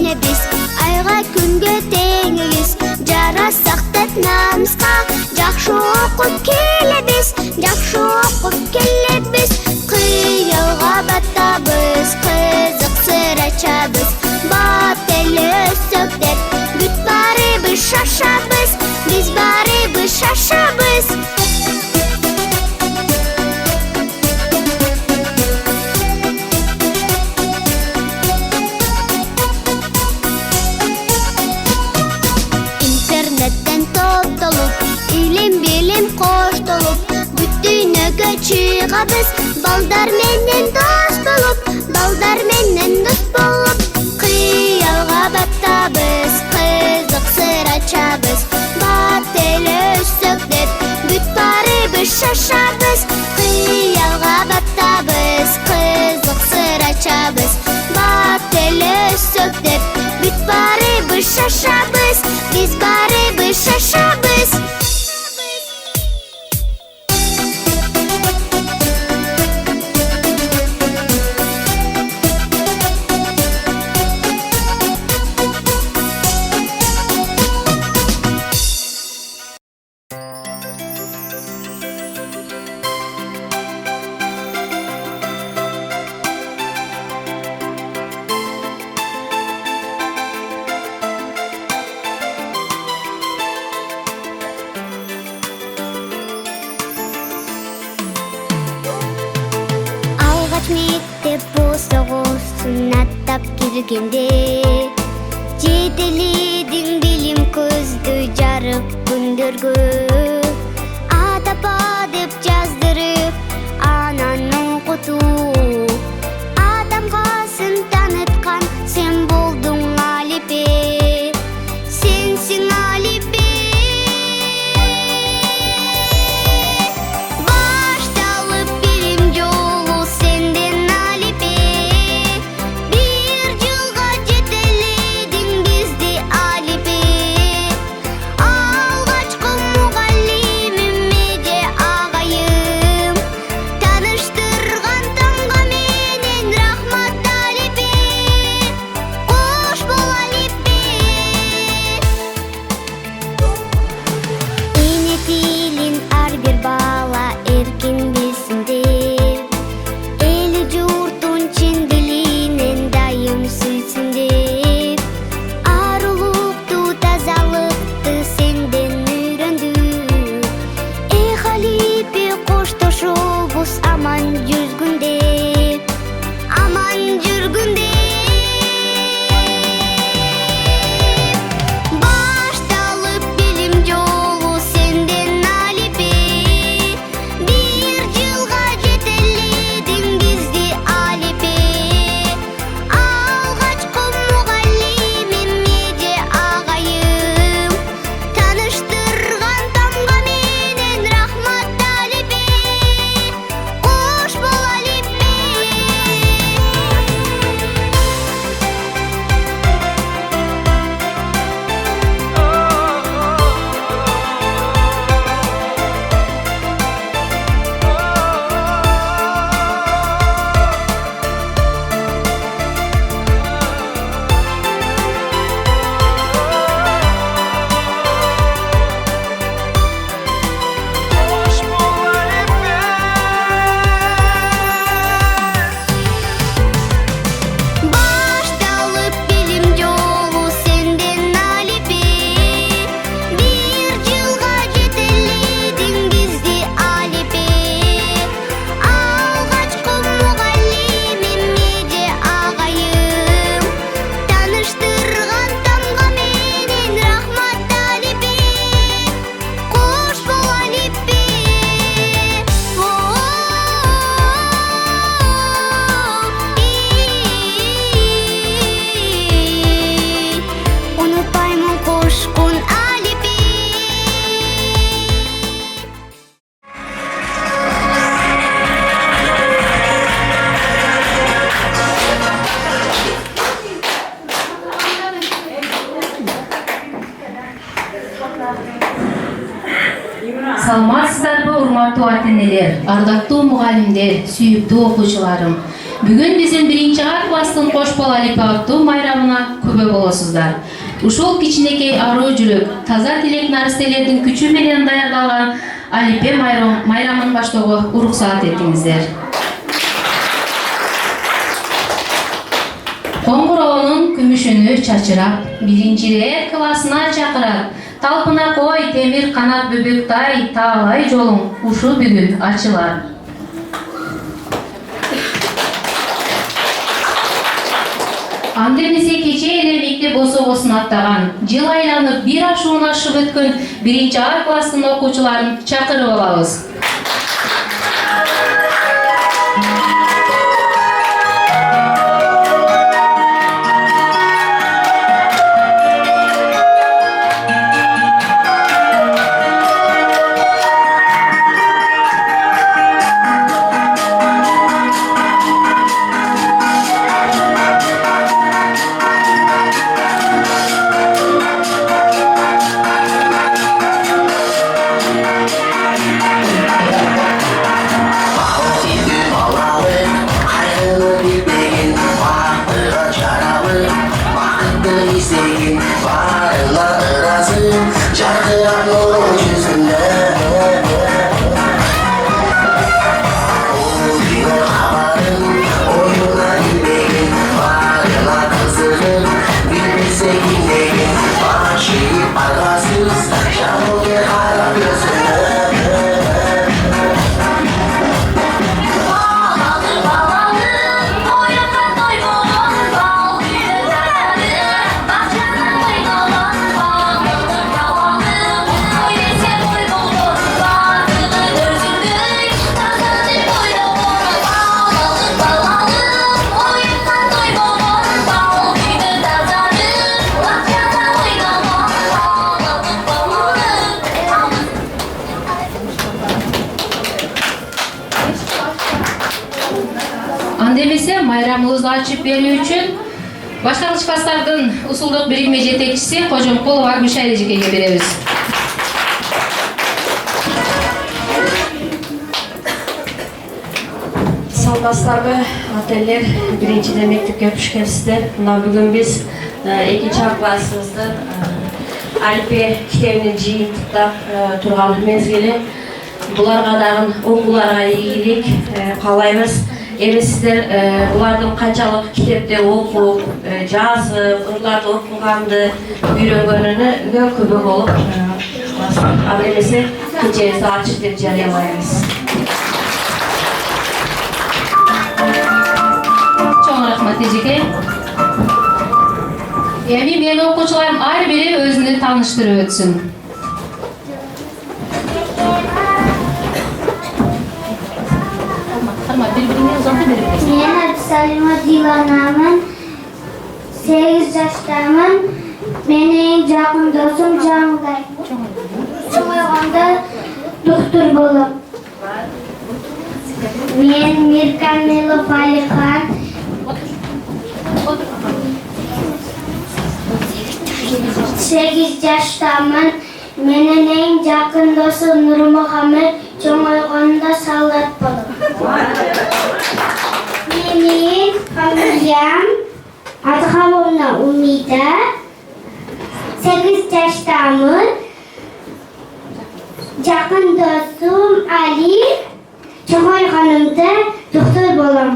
элебиз, айга күнгө теңиз. Жарасак деп намыска, жакшы окуп келебиз, жакшы окуп келебиз. Кыялга баттабыз, кызык сыр ачабыз. Бат эле өссөк деп, бүт барыбыз шашабыз, биз барыбыз шашабыз. Интернеттен топтолуп, илим-билим коштолуп, бүт дүйнөгө чыгабыз, балдар менен дос болуп, балдар менен дос болуп. Кыялга баттабыз, кызык сыр ачабыз. Бат эле өссөк деп, бүт барыбыз шашабыз. Кыялга баттабыз, кызык сыр ачабыз. Бат эле өссөк деп, бүт барыбыз шашабыз, биз барыбыз шашабыз. Мектеп босогосун аттап киргенде, жетеледиң билим көздү жарык күндөргө. Атапа деп жаздырып, анан окутуп, адамга сын таныткан сен болдуң Алипе, сенсиң Алипе. Саламатсыздарбы, урматтуу ата-энелер, ардактуу мугалимдер, сүйүктүү окуучуларым. Бүгүн биздин 1-А класстын кош бала Алипе аттуу майрамына күбө болосуздар. Ушул кичинекей аруу жүрөк, таза тилек наристелердин күчү менен даярдалган Алипе майрамын баштоого уруксаат этиңиздер. Коңгуроонун күмүшүнү чачырап, 1-Р классына чакырат. Талпына кой, темир канат бүбүктай, таалай жолуң ушу бүгүн ачылар. Анда эмесе кече эле мектеп бособосун аттаган, жыл айланып бир ашуун ашып өткөн 1-А класстын окуучуларын чакырып алабыз. Демесе майрамыбызды ачып берүү үчүн баштангыч класстардын усулдук биригме жетекчиси Кожомкулова Гүлшайра эжекеге беребиз. Саламатсыздарбы, ата-энелер, 1-де мектепке куш келипсиздер. Мына бүгүн биз 2-А классыбыздын Алипе китебинин жыйынтыктап турган мезгили. Буларга дагы окууларга ийгилик каалайбыз. Эми сиздер булардын канчалык китепти окуп, жазып, ырларды окуганды үйрөнгөнүнө күбө болуп, ал эмесе кечебизди ачык деп жарыялайбыз. Чоң рахмат эжеке. Эми менин окуучуларым ар бири өзүнү тааныштырып өтсүн. Мен Абдусалима Диланамын, 8 жаштамын. Менин жакын досум Жаңылдай. Чоңойгондо доктор болом. Мен Миркамилов Алихан. 8 жаштамын. Менин эң жакын досум Нурмухамед. Чоңойгондо солдат болом. Менин фамилиям Адхаловна Умида. 8 жаштамын. Жакын досум Али. Чоңойгонумда доктор болом.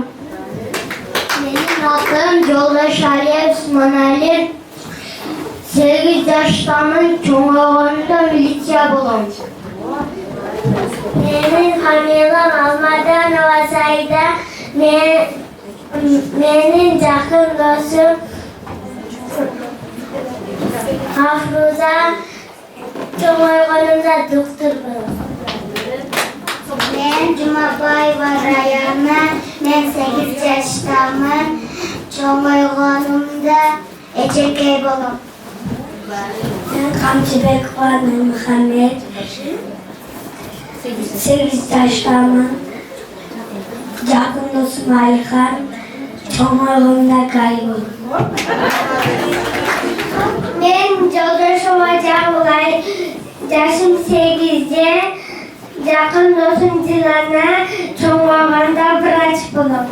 Менин атым Жолдош Алиев Усманали. 8 жаштамын. Чоңойгондо милиция болом. Менин фамилиям Алмаданова Саида. Менин жакын досум Афруза. Чоңойгонумда доктор болом. Мен Жумабаева Раяна. Мен 8 жаштамын. Чоңойгонумда эжекей болом. Мен Камчыбекова Нурмухамед. 8 жаштамын. Жакын досум Алихан. Чоңойгонумда Кай болом. Мен Жолдошова Жаңылай. Жашым 8-де. Жакын досум Дилана. Чоңойгондо врач болом.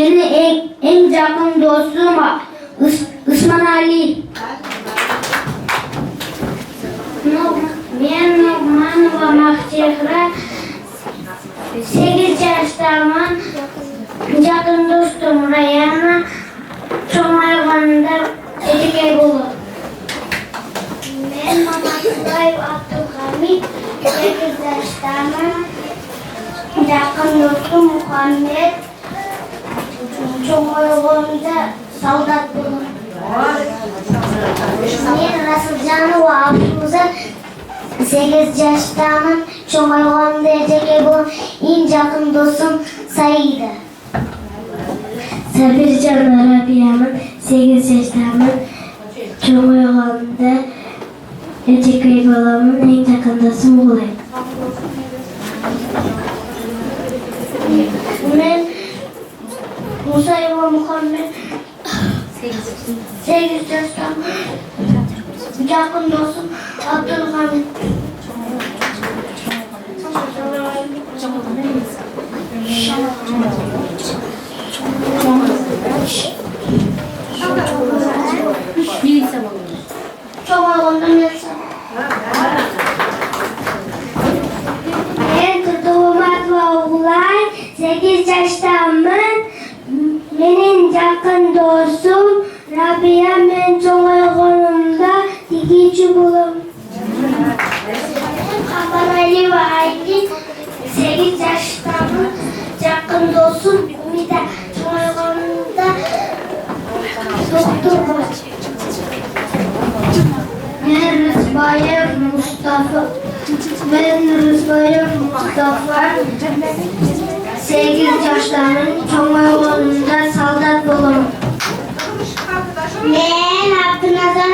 Benim en yakın dostum Osman Ali. Ben Nurmanova Mahçehra 8 yaştaman yakın dostum Rayana Çomayvan'da Elikey Bolu. Ben Mamatulayev Abdülhamid 8 yaştaman yakın dostum Muhammed Çomayvan'da Saldat Bolu. Ben Rasılcanova Abdülhamid 8 yaştaman Çomayvan'da Elikey Bolu. En yakın dostum Saida. Sabircan Arabiyaman 8 yaştaman Çomayvan'da Elikey Bolu'nun en yakın dostum Bulay. Ben Musayeva Muhammed 8 yaştaman yakın dostum Abdülhamid. Çoğalından yatsa. Ben Kırdıvmatlı Oğulay 8 yaştaman. Benim yakın dostum Rabia men Çoğalganımda dikici bulum. Kapan Ali ve Aydin 8 yaştaman yakın dostum Ümida Çoğalganımda doktor var. Ben Rızbayev Mustafa 8 yaşlarının Çomayvan'da Saldat Bolu'm. Ben Abdülnazar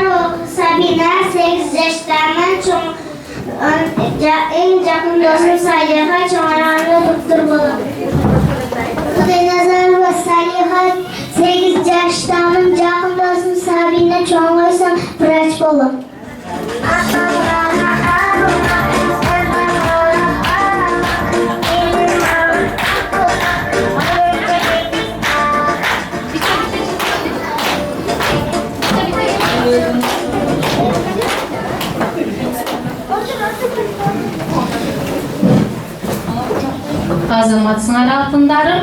Sabina 8 yaşlarının en yakın dostum Saliha Çomayvan'da doktor Bolu'm. Abdülnazar ve Saliha 8 yaşlarının yakın dostum Sabina Çomayvan'da Praç Bolu'm. Azamatsыңар алтындарым,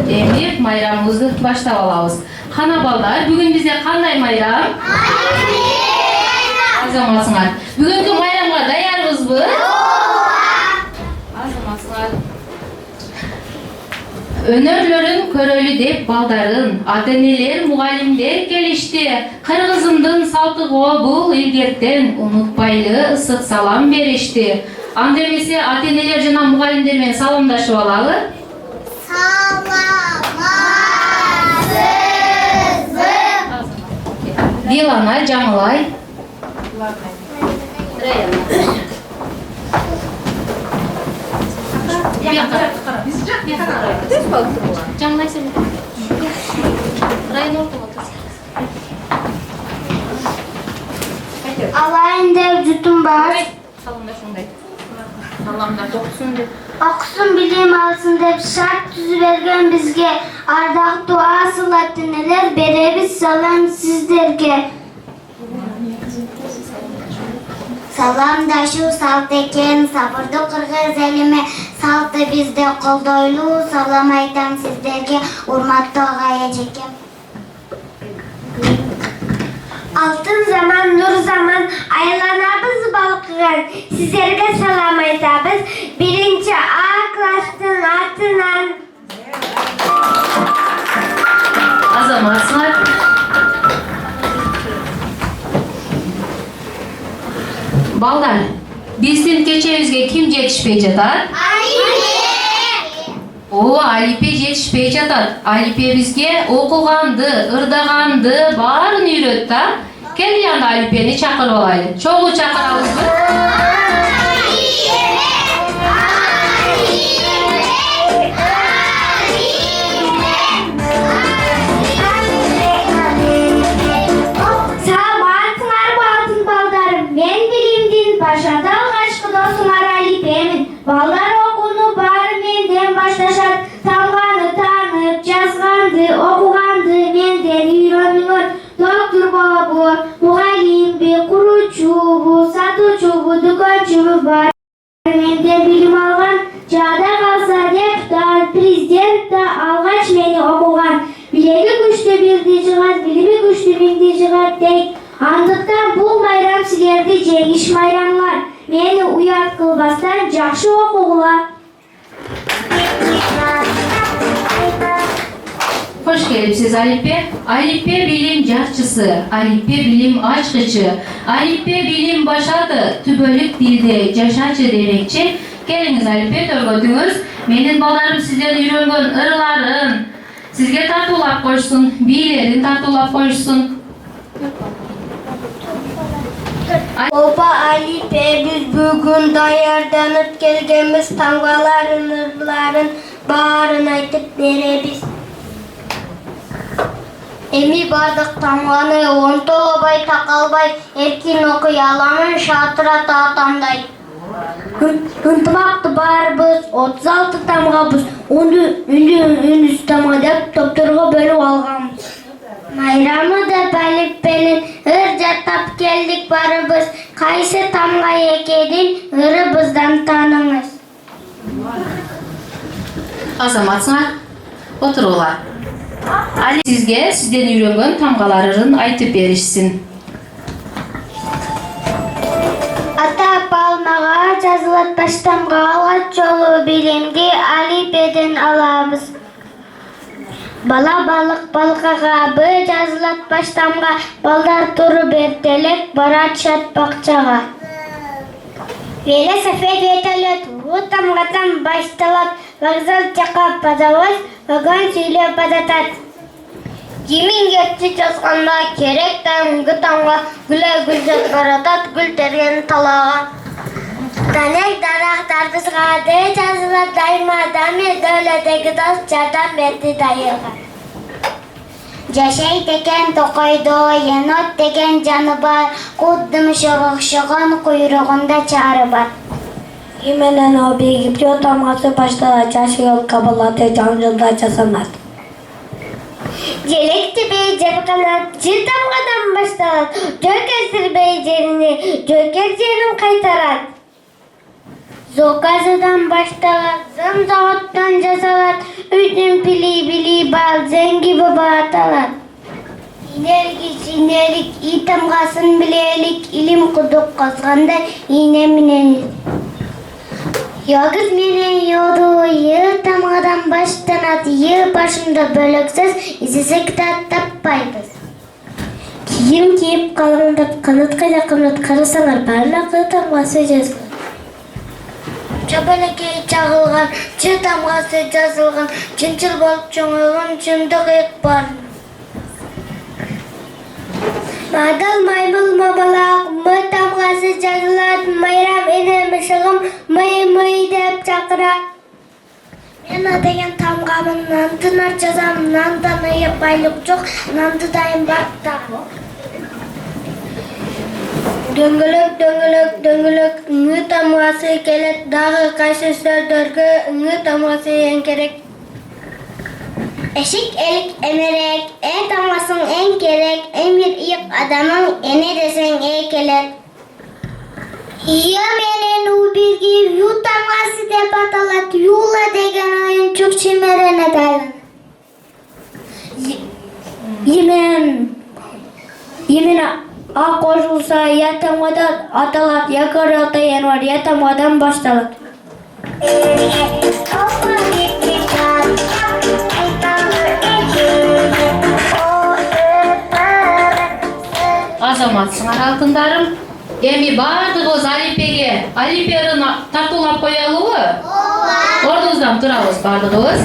эми майрамыбызды баштап алабыз. Кана балдар, бүгүн бизде кандай майрам? Азаматсыңар. Бүгүнкү майрамга даярбызбы? Азаматсыңар. Өнөрлөрүн көрөлү деп балдарын, ата-энелер, мугалимдер келишти. Кыргызымдын салтыгы бул илгертен унутпайлы ысык салам беришти. Анда эмесе ата-энелер жана мугалимдер менен саламдашып алалы. Дилана, Жаңылай. Жаңылай сен. Райын ортого тур. Алайын деп jutum бар. Саламдаш ушундай. Саламдар окусун деп. Okusun bilim alsın деп şart tüzü vergen bizge. Ardaq dua sılattineler berebiz salam sizlerge. Salamdaşu salt eken, sabırdı Kırgız elime saltı bizde koldoylu. Salam aytam sizlerge, urmatlı ağaya çekem. Altın zaman, nur zaman, aylanabız balkıgan. Sizlerge salam aytabız. Birinci A klasının atından. Azamatsыңар. Балдар, биздин кечебизге ким жетишпей жатат? Ооба, Алипе жетишпей жатат. Алипе бизге окуганды, ырдаганды баарын үйрөт да. Кел анда Алипени чакырып алайлы. Чогуу чакырабызбы? Başardı algaçkı dostum Alip'emin. Ballar okunu bari menden başlaşat. Tanganı tanıp yazgandı muhallim bir kurucu bu, satıcı bu, dükancı bu var. Mende bilim algan, çağda kalsa deputat, prezident da algaç meni okugan. Bilegi güçlü bildi cihat, bilimi güçlü bildi cihat tek. Andıktan bu bayram silerdi cengiş bayramlar. Meni uyat kılbastan jakşı okugula. Hoş gelipsiz Alipe. Alipe bilim jarçısı, Alipe bilim açkıcı, Alipe bilim başadı, tübölük dilde jaşaçı demekçi. Geliniz Alipe törgötüңүz. Menin balarım sizden үйрөнгөн ырыларын sizge tartulap koysun, bilerin tartulap koysun. Opa Alipe biz bugün dayardanıp gelgemiz tamgaların ırların bağırın aytıp beremiz. Emi bardık tamgаны онто обай такалбай эркин окуй аламын шатыра таатандай. Ынтымакты баарыбыз 36 тамгабыз, onu үндүз тамга деп топторго бөлүп алганбыз. Майрамы да Алипенин ыр жаттап келдик барыбыз, кайсы тамга экенин ырыбыздан тааныңыз. Азаматсыңар, отуруңар. Ali sizge sizden үйрөнгөн тамгаларын айтып беришсин. Ата палмага жазылат баштамга алгач жолу билимди Алипеден алабыз. Бала балык балкагабы жазылат баштамга, балдар туруп эртелек баратышат бакчага. Велосипед вертолет тамгадан башталат, вокзал жака базабыз, вагон сүйлөп базатат. Емин кетчи жазганда керек таңгы тамга гүлө гүлжөт баратат, гүл терген талага. Данек дарактарды сыгады жазылат дайыма, даме дөлөдөгү дос жардам берди дайыга. Жашайт экен токойдо, енот деген жаны бар, куддумушуга окшогон куйругунда чары бар. Именен объектив тамгасы башталат, жашы ел кабылаты жаңжылда жасанат. Желектебей жарканат, жер тамгадан башталат, жойкесирбей жерини, жойкер жерин кайтарат. Зоказыдан башталат, зым заводтон жасалат, үйдүн пили бал, зеңги баба аталат. Инелик, и тамгасын билелик, илим кудук казганда ине менен. Ягыз менен йоду, ел тамгадан баштанат, ел башында бөлөксөз, изесек таппайбыз. Кийим кийип калыңдап, канаткайда кымнат карасаңар, барлыгы тамгасы жазылган. Чабалекей чагылган, чы тамгасы жазылган, чынчыл болуп чоңойгон чындык эк бар. Мадал маймыл мабалак, мы тамгасы жазылат, майрам эне мышыгым, мый деп чакыра. Мен деген тамгамын, нандынар жазам, нандан ыйып байлык жок, нанды дайым бакта. Дөңгөлөк, үңү тамгасы келет, дагы кайсы сөздөргө үңү тамгасы эң керек. Эшик элик эмерек, тамгасың эң керек, эмир ийик адамың эне десең келет. Ия менен у бирги ю тамгасы деп аталат, юла деген оюнчук чимерене дайын. Емен А кошулса, я тамгадан аталат, я карата январ, я тамгадан башталат. Азаматсыңар алтындарым. Эми бардыгыбыз Алипеге, Алиперин тартуулап коелубу? Ооба. Ордубуздан турабыз бардыгыбыз.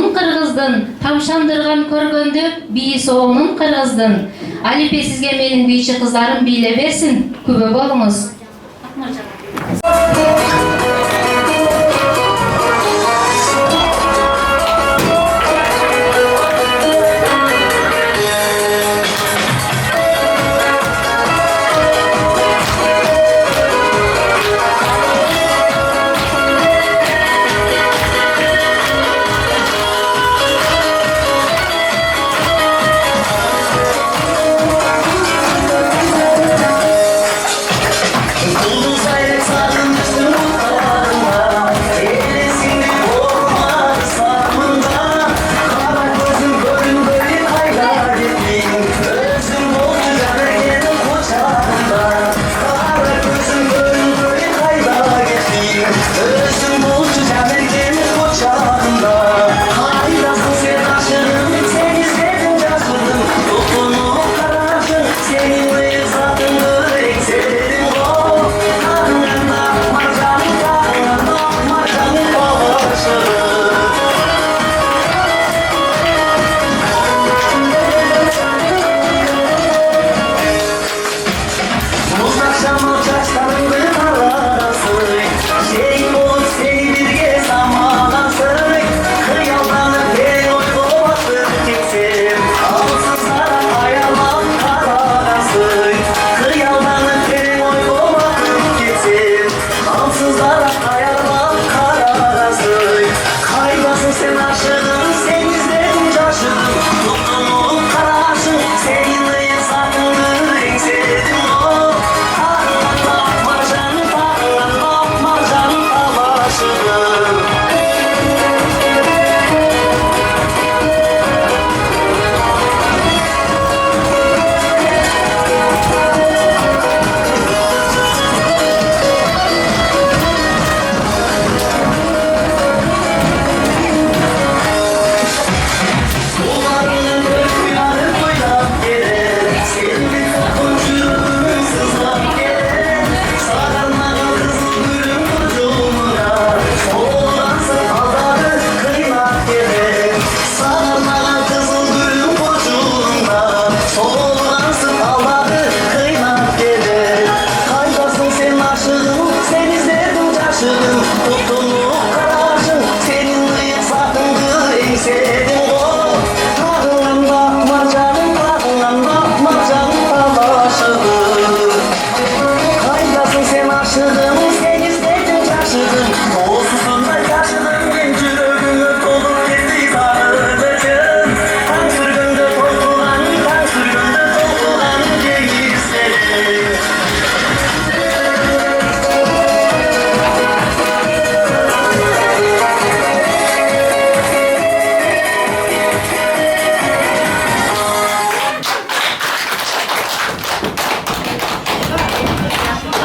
soğunun Kırgızdın, tavşandırgan körgöndü, biyi soğunun Kırgızdın. Alipе sizge menin biyçi kızlarım biyle versin, kübö bolunuz.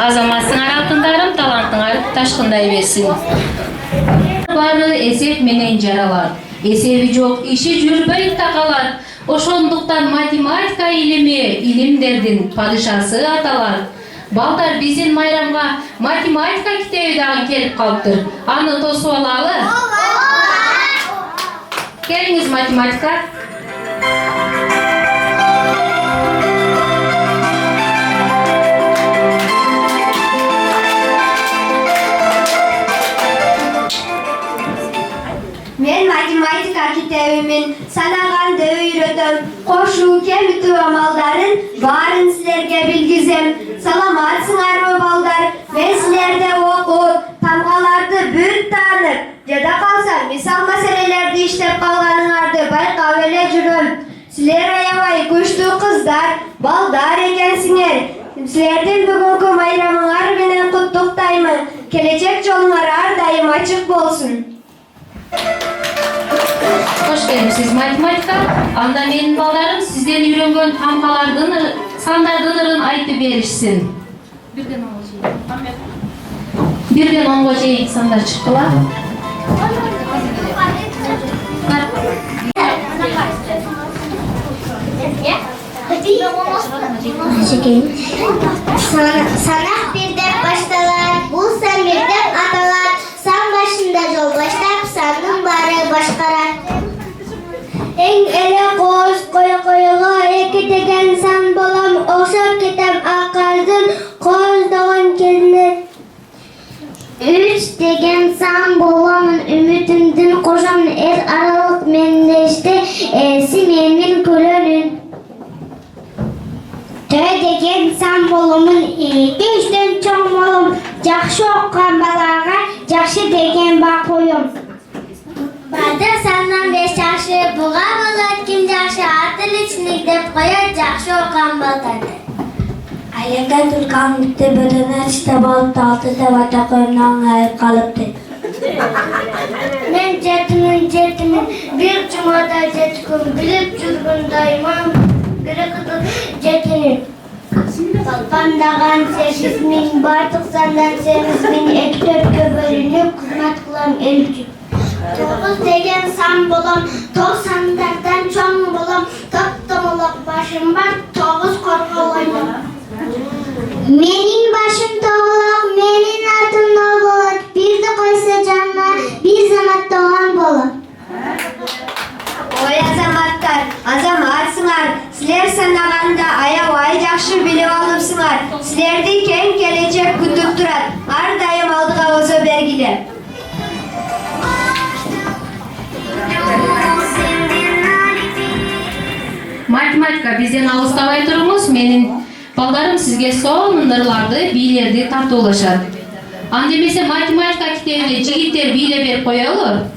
Azamatsыңар алтындарым, талантыңар ташкындай берсин. Бары эсеп менен жаралар. Эсеби жок, иши жүрбөй такалар. Ошондуктан математика илими илимдердин падышасы аталар. Балдар биздин майрамга математика китеби дагы келип калыптыр. Аны тосуп алалы. Келиңиз математика. Men matematika kitabimin sanaganды öýretem. Koşuu kemitiw amaldарын bарын sizlerge bilgizem. Salamatsыңarby balдар? Men sizlerde okup, tamgalardy büyük tanıp, jada kalsam misal meselelerdi işlep kalganыңарды baykap ele жүрөm. Sizler ayabay güçlü kızlar, baldar ekensiňer. Sizlerden bugünkü mayramıňar menen kutluktayman. Gelecek joluňar ardayım açık bolsun. Hoş geldiniz matematika. Anda menin ballarım sizden үйрөнгөн tamgalardын sandardын ырын айтып berişsin. Birden 10'ga çeyin sandar çıktılar. Sanak birden baştalar, bulsan birden atalar. San başında yol başlar, sandın bari başkarar. деген сан болам, oxshab ketam aqaldan, qo'zg'agan kelini. 3 degan san bo'laman, umidimdan qo'shaman, el araliq mendeshdi, esi mening ko'larim. 4 degan san bo'laman, 5dan cho'ng bo'laman, yaxshi o'qigan balaga yaxshi degan baho qo'yam. Badir sandan 5 yaxshi, buğa bo'lar kim yaxshi, atilichlik deb qo'yar, yaxshi o'qigan bo'ladi. Aylangan turgan bitti birine kitap alıp altında vataklarından ayıp kalıptı. Men jetimin bir cumada jetkum bilip жүргөн дайman biri kızıl jetinin. Kalpandagan 8.000 bartık sandan 8.000 iki törtke bölünüp hizmet kılan el üçün. 9 degen san bolam, 90'lardan çoğun bolam, taptamolak başım var, 9 korkalayım. Menin başım doğulak, menin adım Nolbolak, bir de koysa canına, bir zaman doğan bolak. Oy azamatlar, azamatsınlar. Sizler sanaganda aya vay жақшы bilip alıpsınlar. Sizlerdi keng gelecek kütüp durat. Ar dayım aldığa ozo bergiler. Математика бизден алыстабай туруңуз. Менин балдарым сизге сонун ырларды, бийлерди тартуулашат. Анда эмесе математика китебине жигиттер бийлеп берип коелу.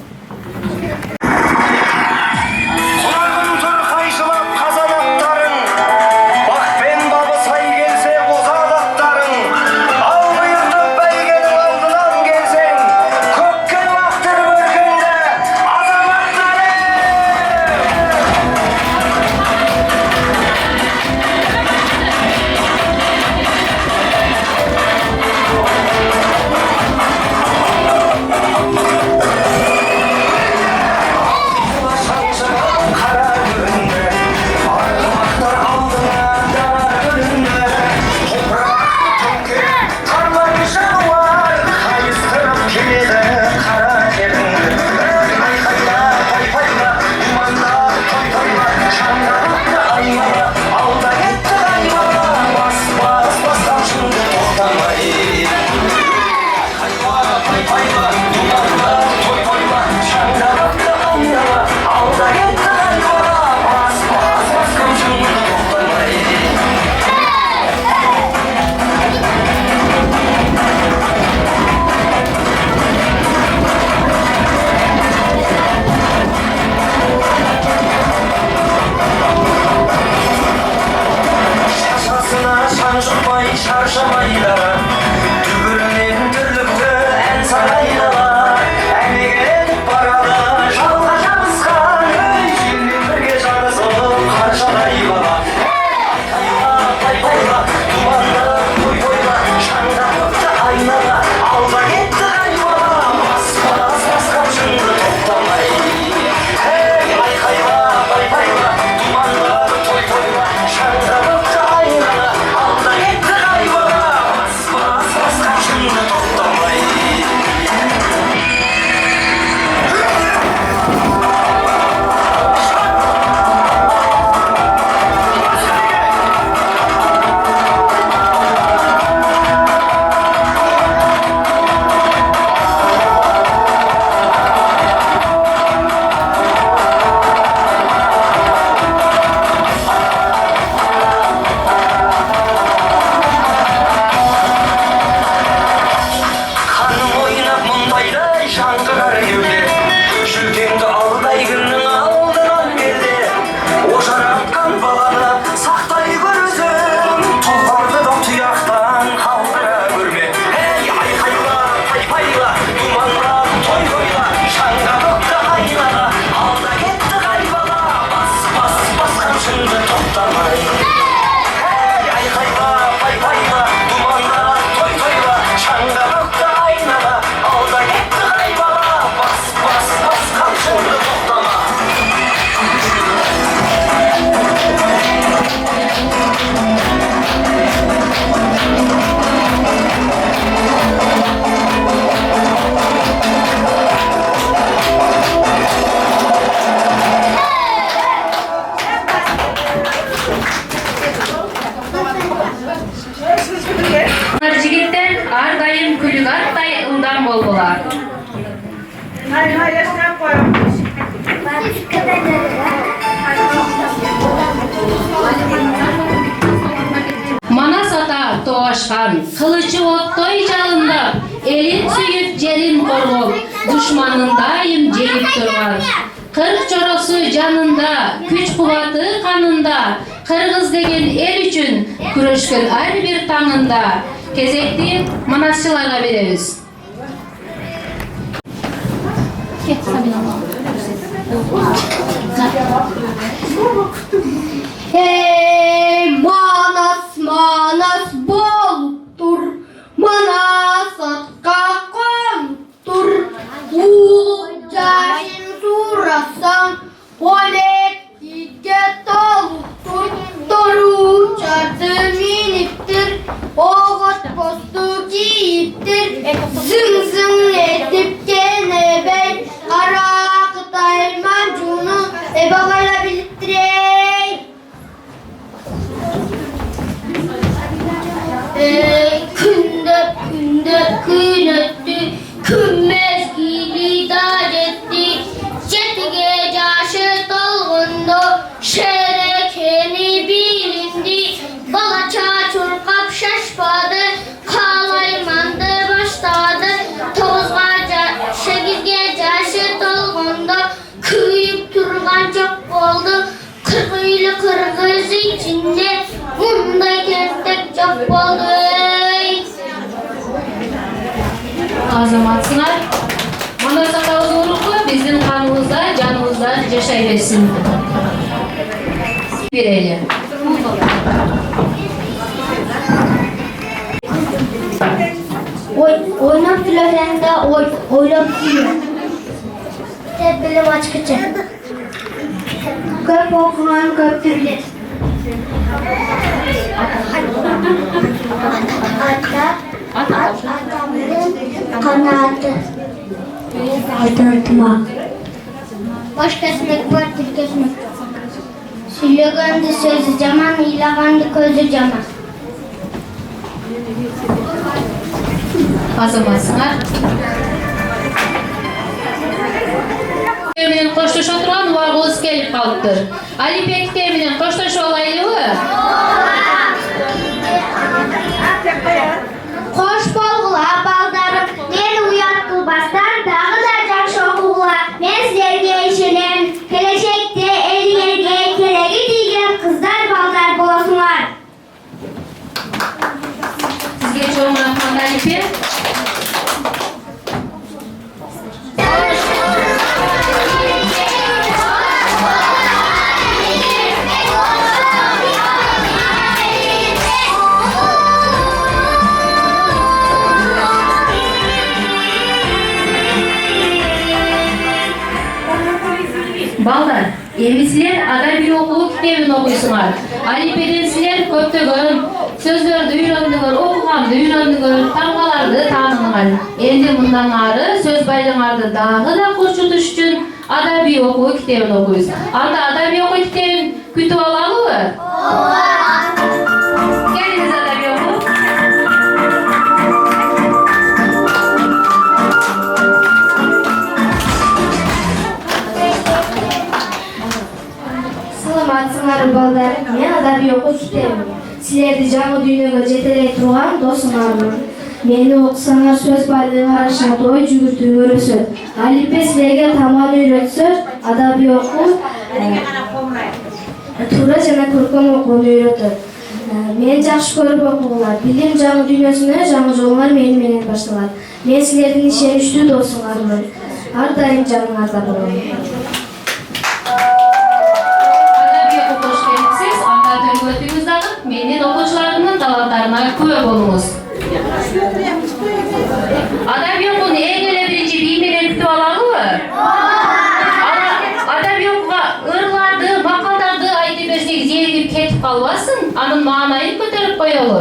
Manas ata toğaşkan, kılıcı ottoy jalında, elin süyüp jelin korgop, düşmanın daim jeyip turgan. Kırk çorosu canında, güç kuvvatı kanında, Kırgız degen el üçün күрөшкөн her bir tangında. Kezekti manasçılarga berебиз. Hey Manas Manas boluptur, Manas atqa kontur, ulu jaşın surasan, Olektikke toluptur, Toru çardı miniptir, Oğut postu giyiptir, Zın zın edip gene bey, Arak dayman cunu, Bağayla bildirey. Künde kün etti, kün mezgili dar etti, Cetige caşı dolgundu, şerekeni bilindi, Balaça çurkap şaşpadı, kalaymandı başladı, Tozga şegirge caşı dolgundu, kıyıp turgan çok oldu, Kırgıylı Kırgız içinde, bunday kestek çok oldu. Azamatsınlar. Manas ata uzunlukla bizden kanımızda, canımızda yaşay versin. Verelim. Oynap fillerinde oylap filir. Hep bilim açıkça. Köp okuman köptür bilir. Atamın kanaatı. Aydırtma. Başkasındaki var Türkçesine. Sülegandı sözü caman, ilagandı közü caman. Azamatsınlar. Menен koştuşa turgan uargыбыз kelip kalıptır. Alipe kite menен koştuşup alaylıbı? Hoş bolgula baldarım, meni uyat kılbastan, dağı da jakşı okugula. Men sizlerge işelem, gelecekte ellerge keregi diýen kızlar baldar bolsunlar. Sizge çoğun rahmat Alipe. Balдар, endi sizler adabiy okuw kitabын okuysunlar. Alipeden sizler köptögön sözlördü үйröndüңөр, okugandy үйröndüңөр, tamgalарды taanıňar. Endi mundan ары söz байлığыңарды dagы da koşutuş üçün adabiy okuw kitabын okuyuz. Anda adabiy okuw kitabын kütüp alalyby? Geliniz adabiy okuw. Саламатсыңар балдар, мен adabiy okuw kitabım. Sizlerdi жаңы дүйнөгө жетелей турган досуңармын. Мени окусаңар сөз байлыгыңар ашат, ой жүгүртүүңөр өсөт. Алипе силерге таман үйрөтсө, адабий окуу туура жана көркөм окууну үйрөтөт. Мен жакшы көрүп окугула. Билим жаңы дүйнөсүнө жаңы жолуңар менен башталат. Мен силердин ишеничтүү досуңармын. Ар дайым жаныңарда болом. Менин окуучуларымдын талаптарына күбө болуңуз. Adabiy okuwну эң эле биринчи бий менен күтүп алалыбы? Adabiy окууга ырларды, макалдарды айтып берсек, зеригип кетип калбасын, анын маанайын көтөрүп коелу.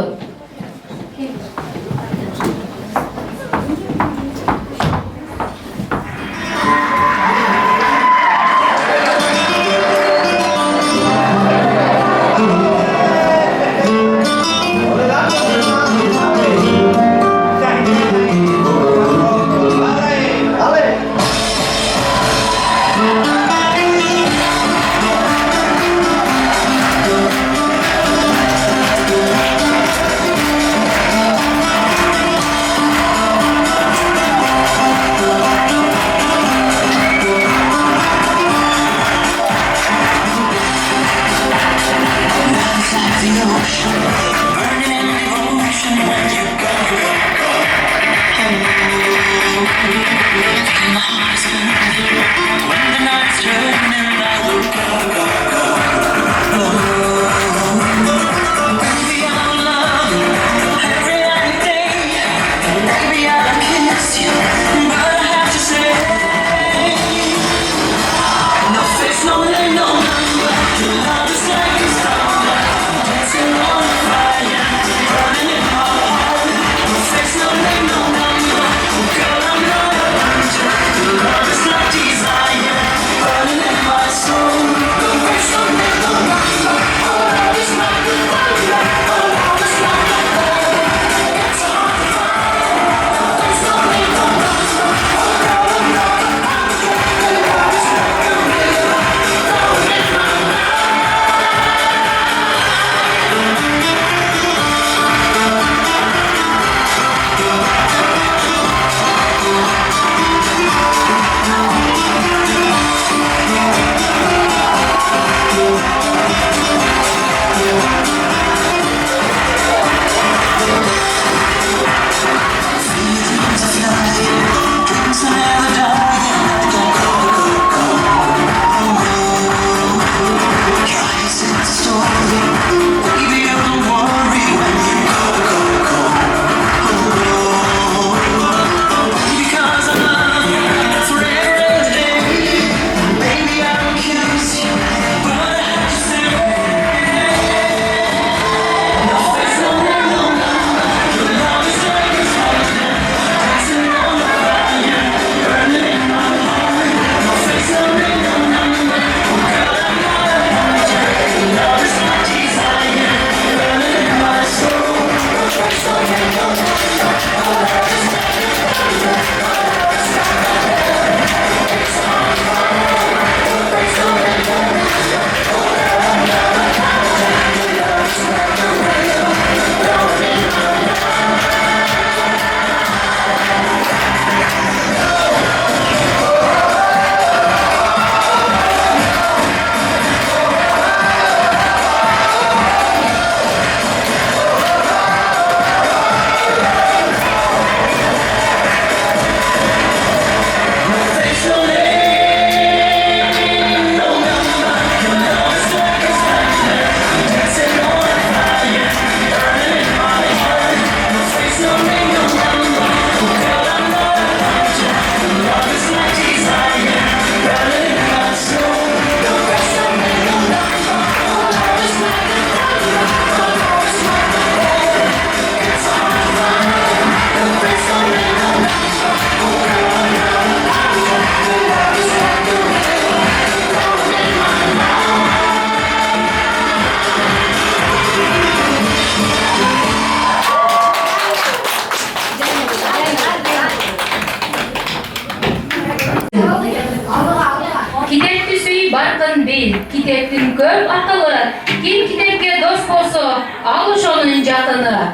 Алтын бей, китептин көп акылы. Ким китепке дос болсо, ал ошонун жакыны.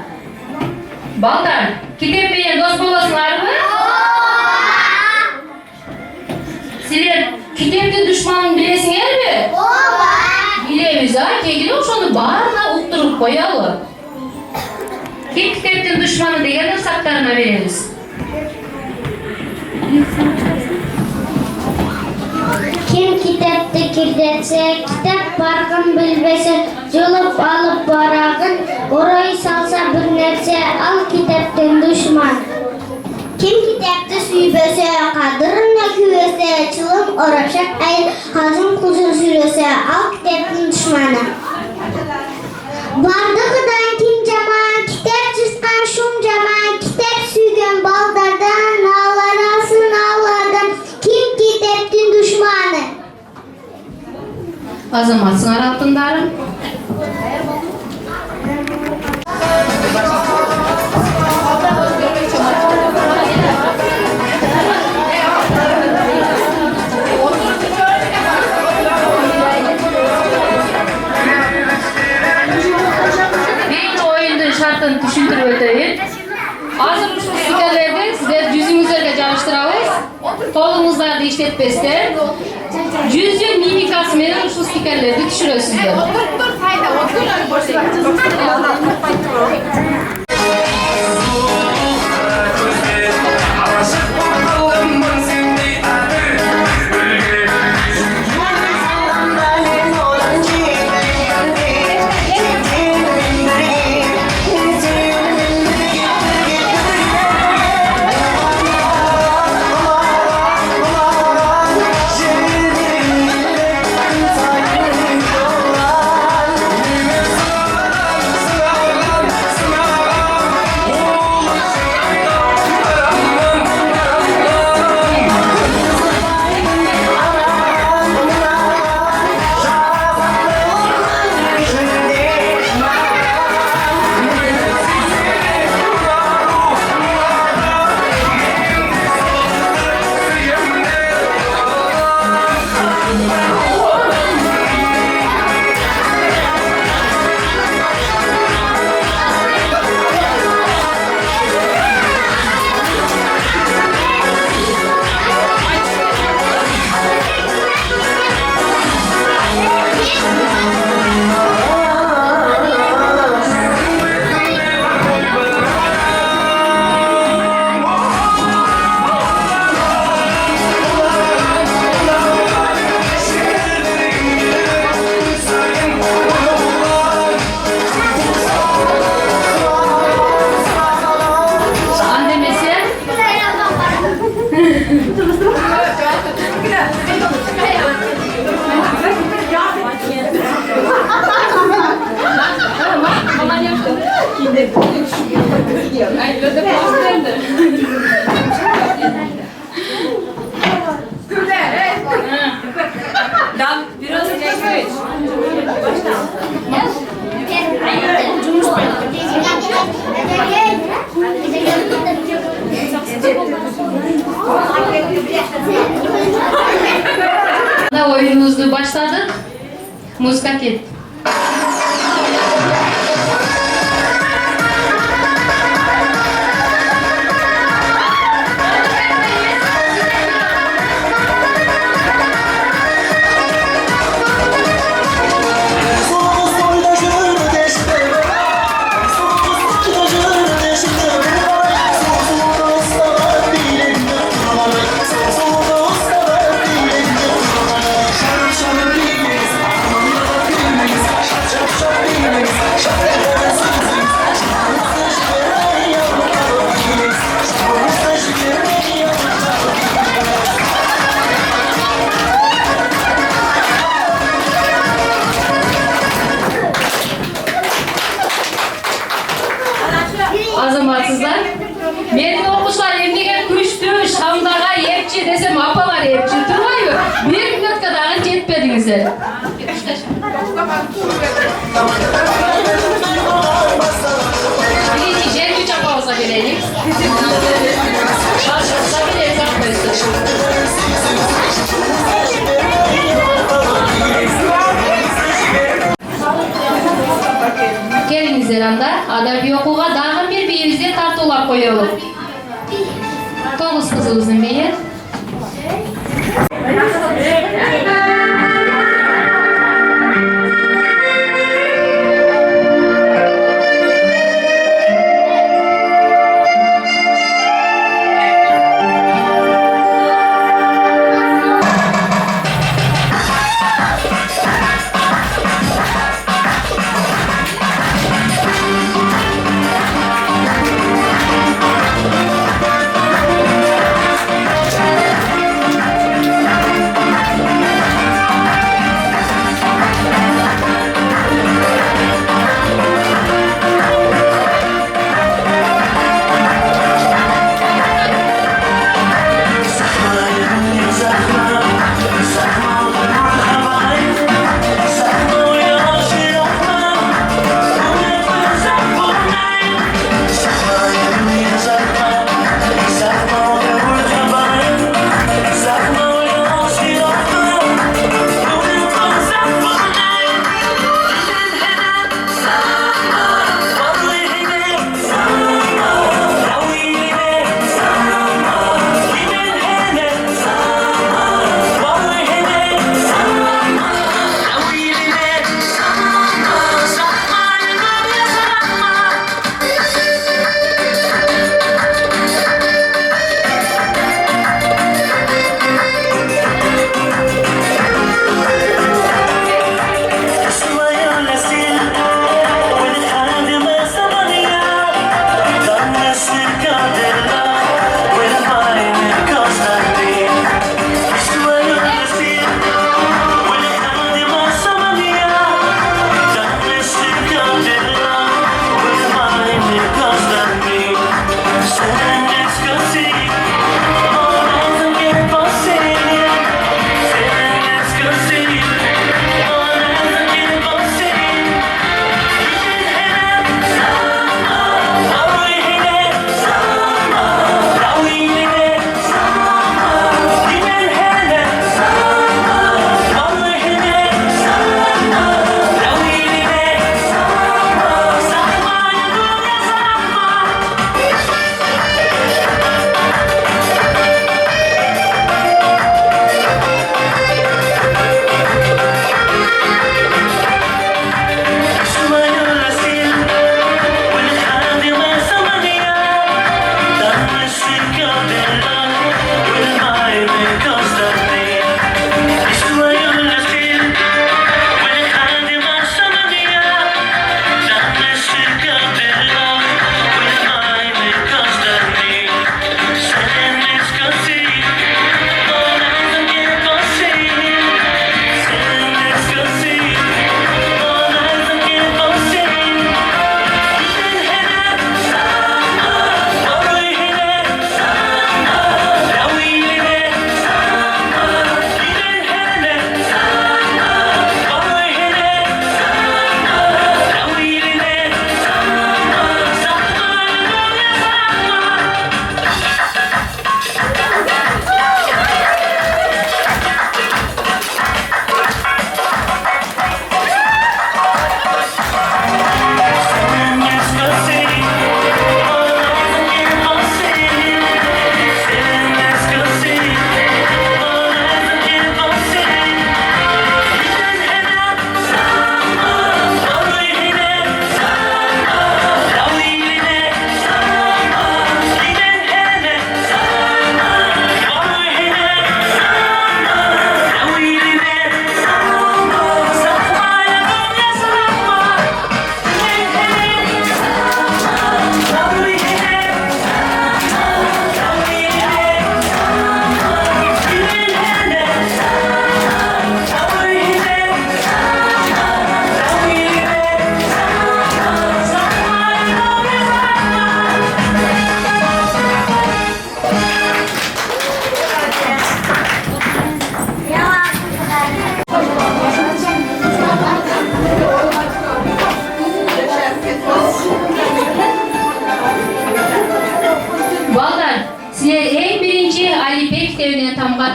Балдар, китеп менен дос болосуңарбы? Силер китептин душманын билесиңерби? Билебиз, кегиле ошону баарына уктуруп коелу. Ким китептин душманы деген ырсактарына беребиз. Kim kitapta kirletse, kitap farkın bilbese, yolup alıp barağın, orayı salsa bir nefse, al kitaptan düşman. Kim kitapta süybese, kadırınla küvese, çılım orapşak ayın, hazım kuzun sürese, al kitaptan düşmanı. Bardağıdan kim caman, kitap çıskan şum caman, kitap süygen baldardan, ağlar alsın ağlardan, kim kitaptan düşmanı. Азаматсыңар алтындарым. Мен oyundun şartını düşündürüp öteyim. Hazır uçuk stikerlerdi sizler yüzünüzlerle çalıştırabız. Kolunuzlarda işletmezler. Yüzün mimikası menen uçuk stikerlerdi düşürösüzler. Oyunumuzu başladık. Müzik et. Azamatsızlar. Menin okumuşlar emnige күчтүү, шамдага епчи desem apalar epçi durmayı. Bir minutка дагы жетпедиңиздер. Birinci jel güç apalsa gelelim. Şaşırsa bile yapmayız. maydанда адаби окууга дагы бир бийибизди тартуулап коелу. Тогуз кызыбыздын бийи.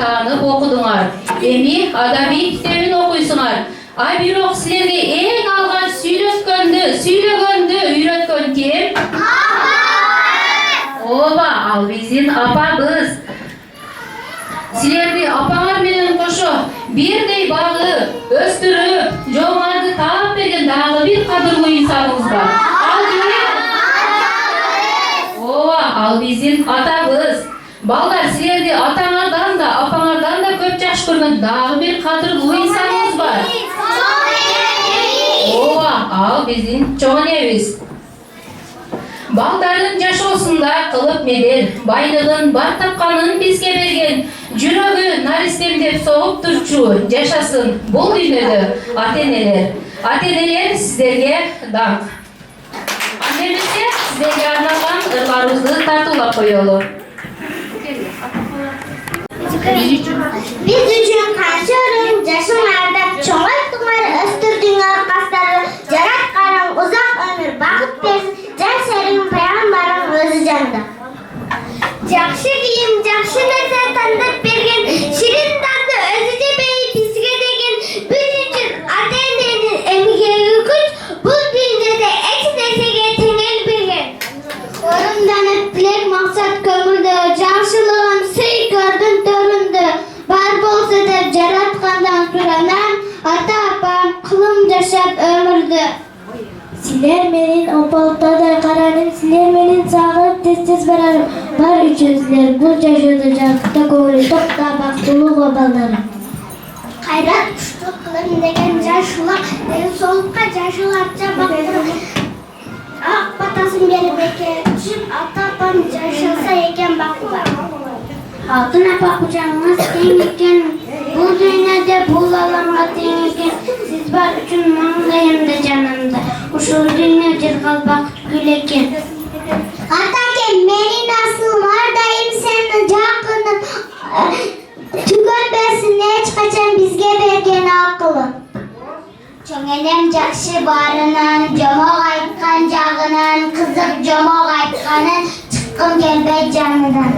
атаганып окудуңар. Эми адабий китебин окуйсуңар. Ай бирок силерге эң алгач сүйлөгөндө Atan kim? Ооба, ал биздин апабыз. Силерди апаңар менен кошо бирдей багып, өстүрүп, жолуңарды таап берген дагы бир кадырлуу инсаныбыз бар. Ал ким? Ооба, ал биздин атабыз. Балдар, силерди атаңардан да, апаңардан да көп жакшы көргөн дагы бир кадырлуу инсаныбыз бар. Ооба, ал биздин чоң энебиз. Балдардын жашоосунда кылып медер, байлыгын, бар тапканын бизге берген, жүрөгү наристем деп согуп турчу жашасын бул дүйнөдө ата-энелер. Ата-энелер, сиздерге даңк. Андемесе сиздерге арналган ырларыбызды тартуулап коелу. Biz üçün kanşörün, yaşın ardap, çoğalttılar, östürdüğün kasları, yaratkarın, uzak ömür, bakıp versin, can serin, peygamberin özü canda. Jakşı giyim, jakşı nese tanıdık bergen, şirin tatlı özüce beyi bizge degen, biz üçün ata-enenin emgeyi güç, bu dünyada eç nesege tengel bergen. Orumdanıp bilek maksat kömürdü, jakşılığın süy gördün töründü, bar bolsa dep jaratkandan suranan, ata-apam kılım yaşap ömürdü. Siler menin opaltaday kararım, siler menin sağlıp tez bararım. Var üçüzler, bu yaşadı jakta koğru, topta baktulu babalarım. Kayrat kuştu kılım degen yaşulak, benim solukka yaşulakça baktırım. Ak batasın beri beke, düşüp ata-apam yaşasa eken bakılar. Altın apa kucağına teң eken, bu dünyada bul alamga teң eken. Siz var üçün mаңдайымда жанымда, ушул dünya жыргал бакыт гүл экен. Атакем, менин асылым ардайым сени жакыным, түгөнбөсүн эч качан бизге берген акылым. Чоң энем жакшы барынан, жомок айткан жагынан, кызык жомок айтканын чыккым келбейт жанынан.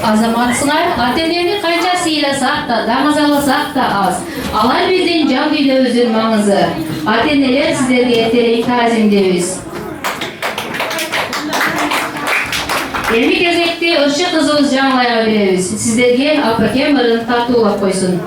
Азаматсыңар, ата-энени канча сыйласак да, даңазаласак да аз. Алар биздин жан дүйнөбүздүн маңызы. Ата-энелер, сиздерге терең таазимдейбиз. Эми кезекти ырчы кызыбыз жаңылайга беребиз. Сиздерге апакем ырын тартуулап койсун.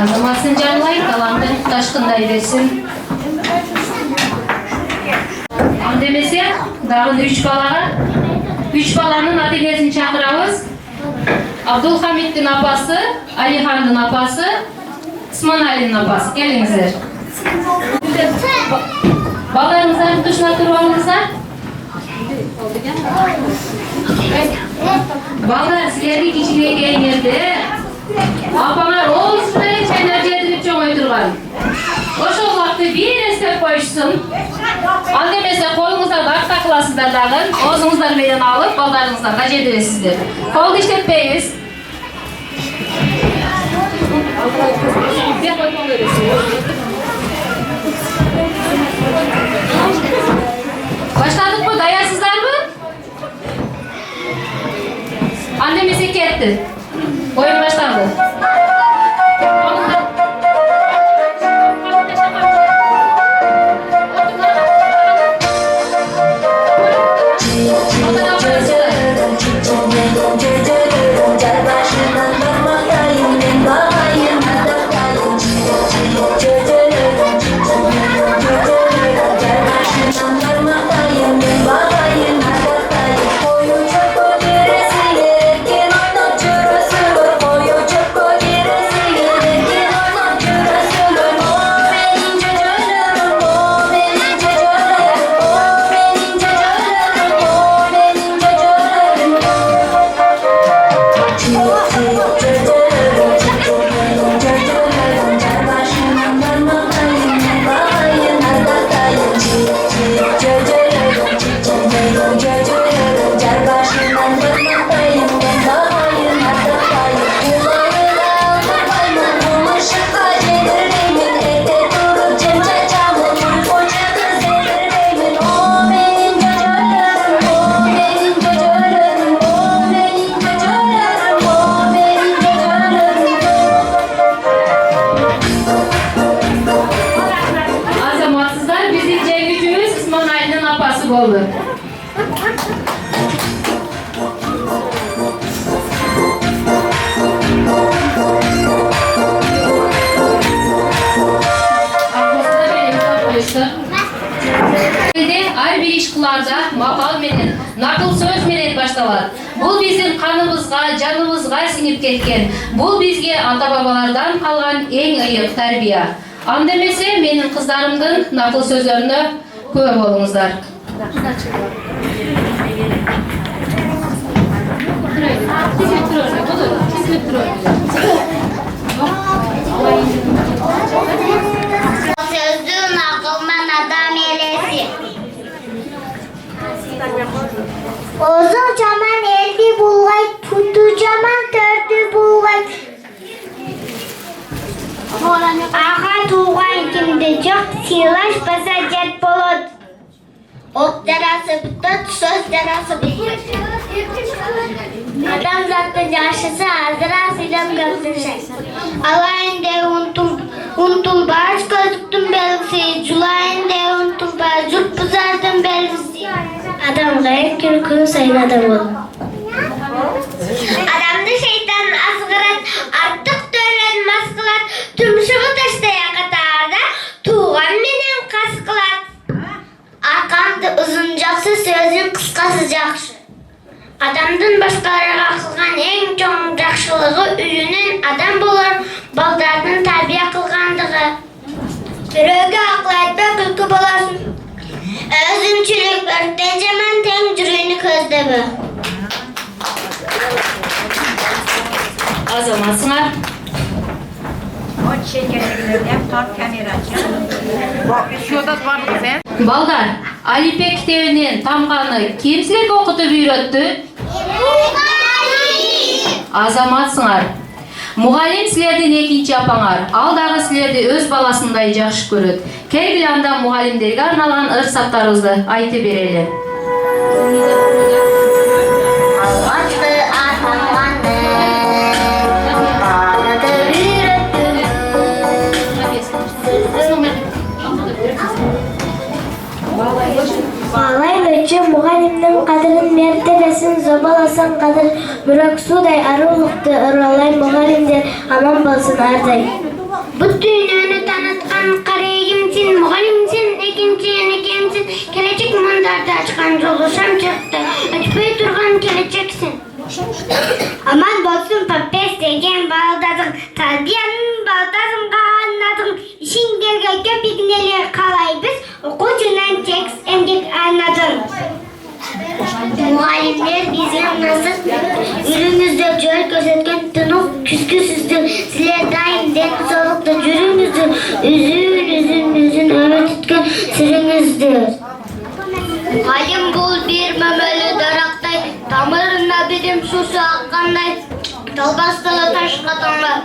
Azamatsın canlay, kalandı taşkınday versin. Demese, dağın 3 balağa, 3 balanın atölyesini çakıramız. Abdülhamid'in apası, Alihan'ın apası, İsmail'in apası. Gelinizler. Balarınızdan dışına kırvanızlar. Balar sizlerge kişiliğe gelgende apalar olsun çaylar yedirip çok oydurgan. Oşol vakti bir esnep koyuşsun. Al demese kolunuzdan da takılasızlar dağın, ağzınızdan meydan alıp ballarınızdan da yediresizler. Kol işletmeyiz. Başladık mı? Dayasızlar mı? Annemizi etti. Oyun başlandı. Oldu. Her bir işkılarda makal menen, nakıl söz menen baştalar. Bu bizim kanımızga, canımızga singip ketken. Bu bizge ata-babalardan kalgan en ıyık terbiye. Andemese menin kızlarımdın nakıl sözlerini köp bolуңуздар. Sözlüğün akılman adam elesi. Ozun çaman eldi bulgay, tutu çaman tördü bulgay. Ağa tuğan kimde çok, silaş basa jet bolot. Ok derası bittat, söz derası bittat. Adam zaten yaşası azra silem göktürse. Alayında untul baş gözüktüm belgisi. Culayında untul baş zut buzardım belgisi. Adam gayet kürkün sayın adam ol. Adamdı şeytanın asgırat, artık dönen maskılat. Tümşümü taştaya katarda, tuğan menen kaskılat. Arkamda uzuncaksı sözün kıskasıcaksı. Adamdan başkalarına kılgan en çok jakşılığı üyünün adam bolor, baldardan terbiye kılgandığı. Büröge aklaytma kılkı bolasın. Özümçülük örttencemen ten cürüğünü közdebi. Azamatsınlar. Balдар, Alipek kitebinin tamkanı kim sizlerge okutup үйröttü? Azamatsыңар. Mugallim sizlerden ekinci apаңар. Ал дагы sizlerdi öz balasындай жакшы көрөт. Келгиле анда mugallimдерге арналган ырсаттарыбызды айтып берели. Алай бөтчө mugallimдин кадырын мертебесин зобаласан кадыр бирок судай арулукту ыралай mugallimдер аман болсун ардай. Bu dünyanı tanıtkan karayigimsin, muğalimsin, ekimsin, gelecek mandarda açkan zolusam çıktı. Açpay turgan geleceksin. Aman bolsun papes degen baldadın, tarbiyanın baldadın anladın. İşin gelge köp igneler kalay biz, okucunan teks emgek anladın. Muallimler bizim nasıl ürünüzde cöl gözetken tınık küsküsüzdür. Sizler daim deniz solukta cürünüzdür. Üzün ömür tutkan sürünüzdür. Halim bul bir memeli daraktay, damarında birim susu akkanday, talbastığı taş katanla.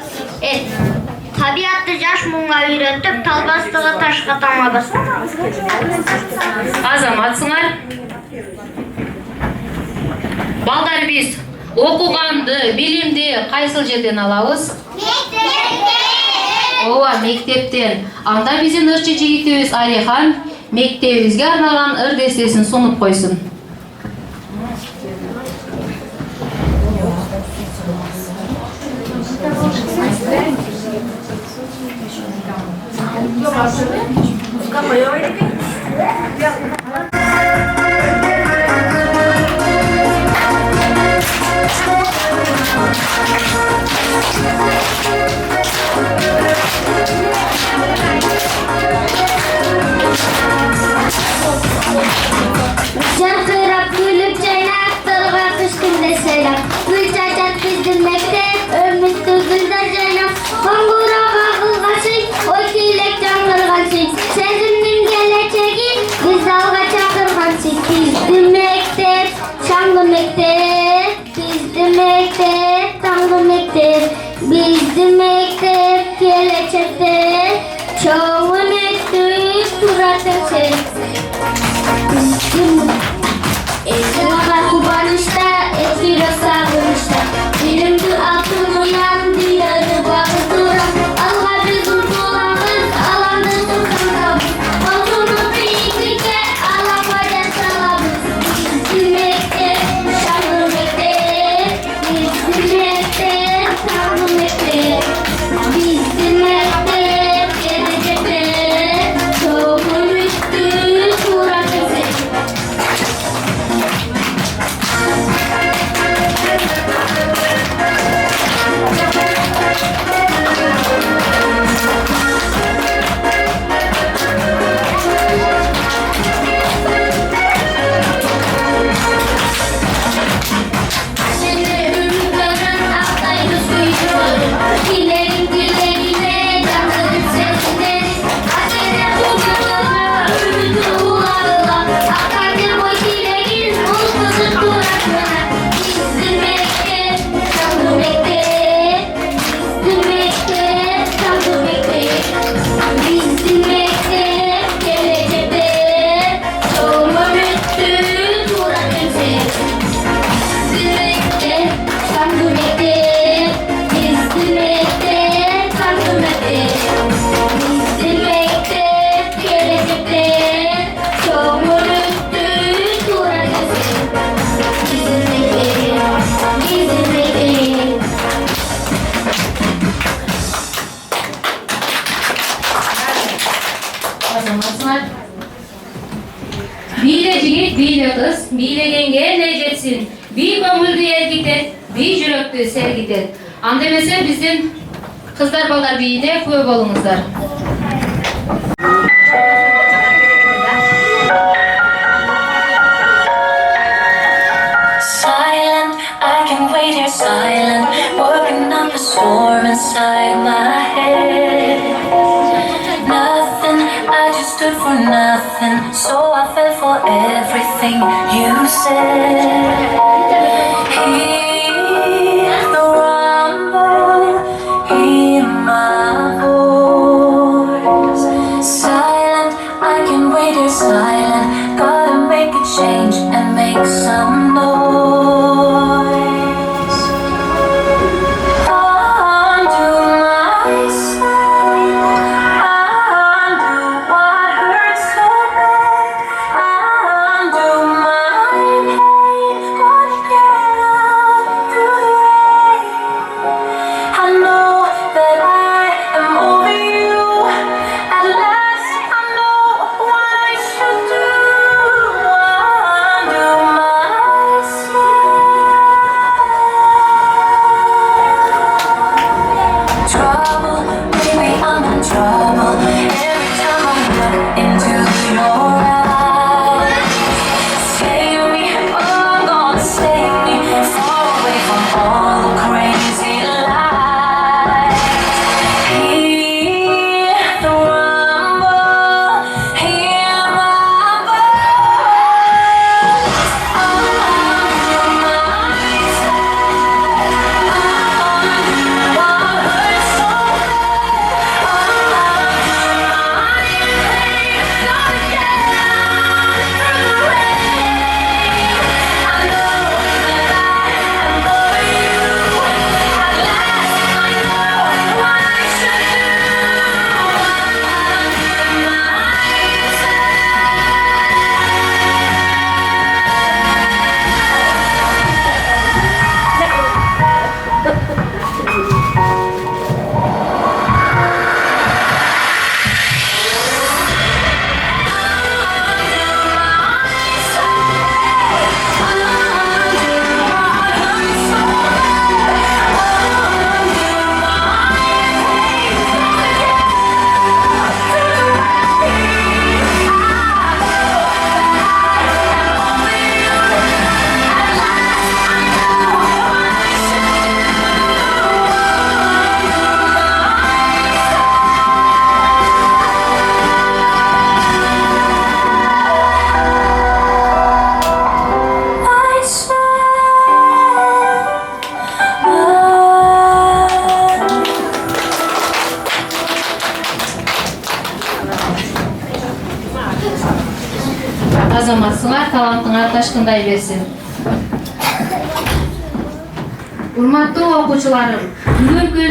Tabiatlı yaş munga üretip, talbastığı taş katanla basın. Azamatsыңар. Балдар биз окуганды, билимди кайсыл жерден алабыз? Ооба, мектептен. Анда биздин ырчы жигитибиз Алихан мектебибизге арналган ыр дестесин сунуп койсун. Жарқырап күліп жайнап тұрған қыш күнде сәлем. Гүл чачат біздің мектеп, үмітті гүлдар жайнап. Қоңғырауға қылғашын, ой тілек жаңғырғаншын. Сезімнің келешегі біз алға шақырғаншын. Біздің мектеп, шаңғы мектеп. Біздің мектеп, таңғы мектеп. Біздің мектеп, келешекте. Çoğu mektup suratın sen. Eskiler kubanışta, eskiler savunuşta. Bilimdi altın uyan, diyarı bakıtıran. Alga bizim kulağımız, alandı tutundamız. Olsunu büyüklükte, alamaya salamız. Bizim mektep, şanlı mektep. Bizim mektep, tanrı mektep. Bizim mektep, gelecekte. Çoğu mektup suratın sen. Seni ürünlerin aktayız kuyruğu. Dilerim dilerine canlarım sesleri. Seni umutlarına ürünü uğarla. Akardır boy dilerin mutlusun duraklarına. Bizim mektep, şanlı mektep. Bizim mektep, şanlı mektep. Bizim mektep, gelecekte. Çoğu ömrüttü durakın sen. Bizim mektep, şanlı mektep. Bizim mektep, şanlı mektep. Bizim mektep, gelecekte. Çoğu ömrüttü durakın sen. Bizim mektep, bizim mektep. Azamatsыңар. Бийле жигит, бийле кыз, бийлегенге эле жетсин. Би көңүлдү эргитет, би жүрөктү сергитет. Анда эмесе биздин кыздар балдар бийине күбө болуңуздар. Silent, I can wait here silent, working up a storm inside my head. Nothing, I just stood for nothing, so I fell for everything you said. Hear the rumble in my voice. Silent, I can wait here silent, gotta make a change and make some noise. Undo myself, undo what hurts so bad, undo my pain, what азаматсыңар, талантыңар ташкындай берсин. Урматтуу окуучуларым, бүгүнкү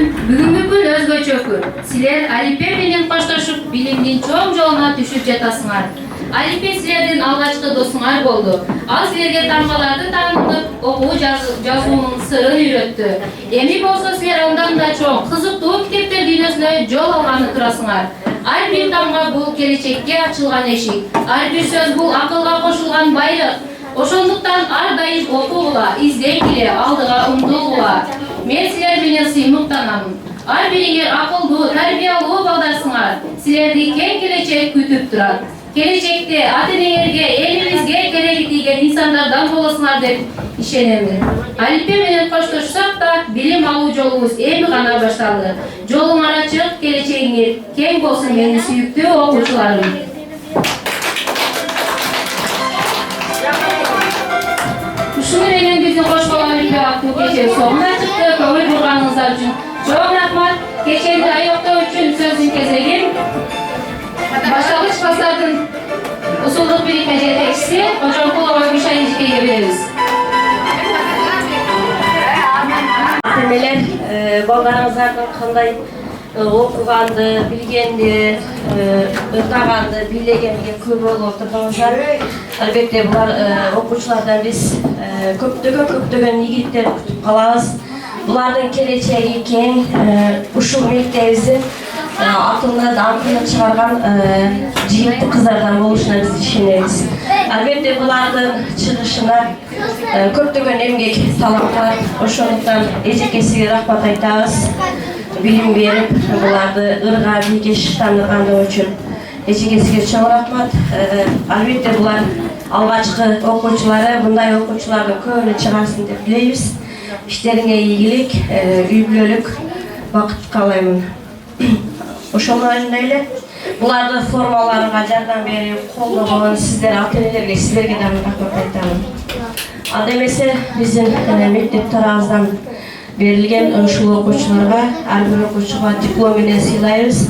күн өзгөчө күн. Силер алипе менен коштошуп билимдин чоң жолуна түшүп жатасыңар. Алипе силердин алгачкы досуңар болду. Ал силерге таңбаларды таанытып, окуу жазуунун сырын үйрөттү. Эми болсо силер андан да чоң, кызыктуу китептер дүйнөсүнө жол алганы турасыңар. Ар бир тамга бул келечекке ачылган эшик. Ар бир сөз бул акылга кошулган байлык. Ошондуктан ар дайым окугула, издейгиле, алдыга умтулгула. Мен силер менен сыймыктанамын. Ар бириңер акылдуу, тарбиялуу балдарсыңар. Силерди кең келечек күтүп турат. Келечекте ата-энеңерге, элибизге кереги тийген инсандардан болосуңар деп ишенемин. Алипе менен коштошсак да, билим алуу жолубуз эми гана башталды. Жолуңар ачык, келечегиңер кең болсун менин сүйүктүү окуучуларым. Ушуну менен биздин кош бала алипе аттуу кече соңуна чыкты. Көңүл бурганыңыздар үчүн чоң рахмат. Кечени аяктоо үчүн сөздүн кезегин башталгыч класстардын усулдук бирикме жетекчиси Кожомкулова Гүлшан эжекеге беребиз. Темелер балдарыңыздардын кандай окуганды, билгенди, ыртаганды, билегенге көп болуп турганыңыздар. Албетте булар окуучулардан биз көптөгөн ийгиликтер күтүп калабыз. Булардын келечеги кең, ушул мектебибиздин атында даңкын чыгарган жигитти кыздардан болушуна биз ишенебиз. Албетте булардын чыгышына көптөгөн эмгек талаптар, ошондуктан эжекесиге рахмат айтабыз. Билим берип, буларды ырга бийге шыктандыргандыгы үчүн эжекесиге чоң рахмат. Албетте булар алгачкы окуучулары, мындай окуучулардын көбүнө чыгарсын деп билебиз. Иштериңе ийгилик, үй бүлөлүк бакыт каалаймын. Ошондой эле булардын формаларга жардам берип, колдогон сиздер ата-энелерге, силерге да рахмат айтамын. Ал эмесе биздин мектеп тарабыбыздан берилген ушул окуучуларга, ар бир окуучуга диплом менен сыйлайбыз.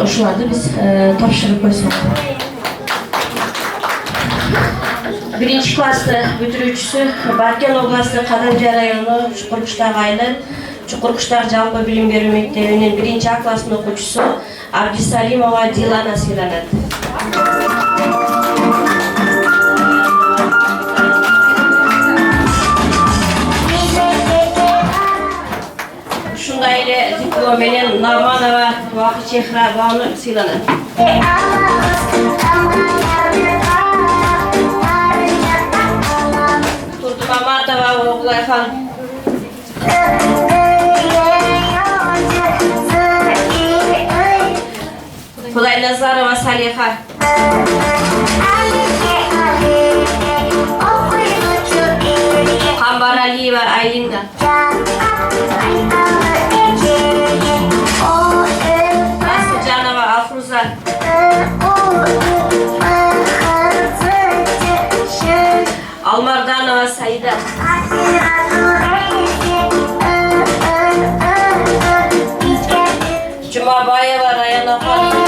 Ушуларды биз тапшырып койсок. Биринчи классы бүтүрүүчүсү Баркен областын Кадамжай району Чукуркуштак айылы Чукуркуштак жалпы билим берүү мектебинин 1-А класстын окуучусу Абдисалимова Дилана сыйланат. Ушундай эле диплом менен Нагманова Вакытчехра Бану сыйланат. Маматова Оглайхан. Кудайназарова Салиха. Камбаралиева Айлинга. Асылжанова Алфруза. Алмарданова Саида. Жумабаева Раяна ханым.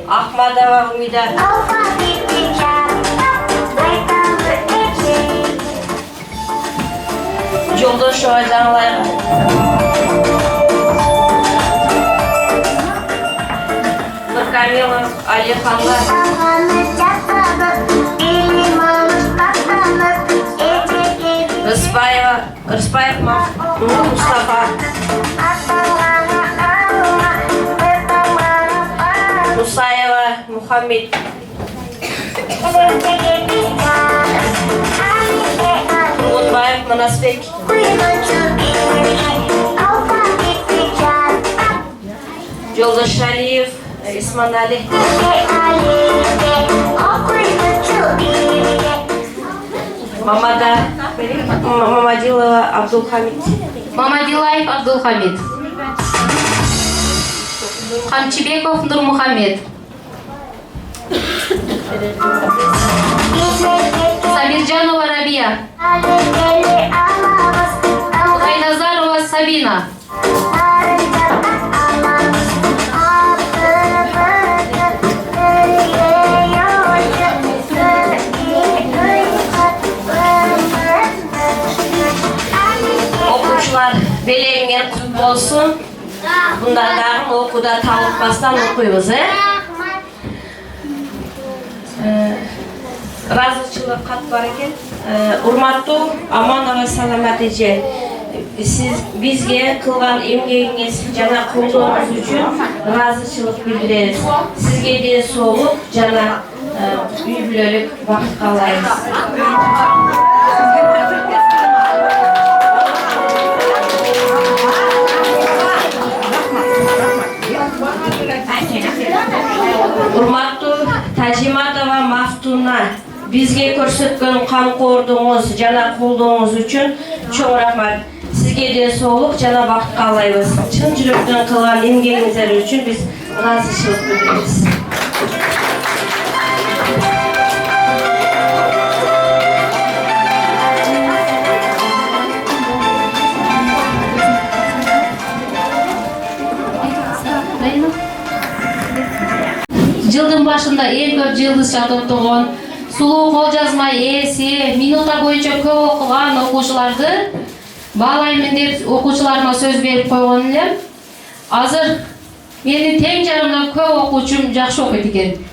Ахмадова Умида. Жолдошова Жаңылайга. Камилов Алиханга. Рыспаев Мустафа. Мусаева Мухаммед. Мунбаев Манасбек. Жолдошалиев Исманали. Мамадилова Абдулхамид. Мамадилаев Абдулхамид. Камчибеков Нурмухамед. Сабиржанова Рабия. Кудайназарова Сабина. Белеңер құт болсын. Бұндардағын оқуда талықпастан оқуйбыз, Разычылық қат бар екен. Урматтуу Аманова Саламат эже, сиз бизге кылган эмгегиңиз жана колдооңуз үчүн ыраазычылык билдиребиз. Сизге ден соолук жана үй бүлөлүк бакыт каалайбыз. Урматтуу Тажиматова Мафтуна, бизге көрсөткөн камкордугуңуз жана колдооңуз үчүн чоң рахмат. Сизге ден соолук жана бакыт каалайбыз. Чын жүрөктөн кылган эмгегиңиздер үчүн биз ыраазычылык билдиребиз. Жылдын башында эң көп жылдызча топтогон, сулуу кол жазма ээси, минута боюнча көп окуган окуучуларды баалаймын деп окуучуларыма сөз берип койгон элем. Азыр менин тең жарымдан көп окуучум жакшы окуйт экен.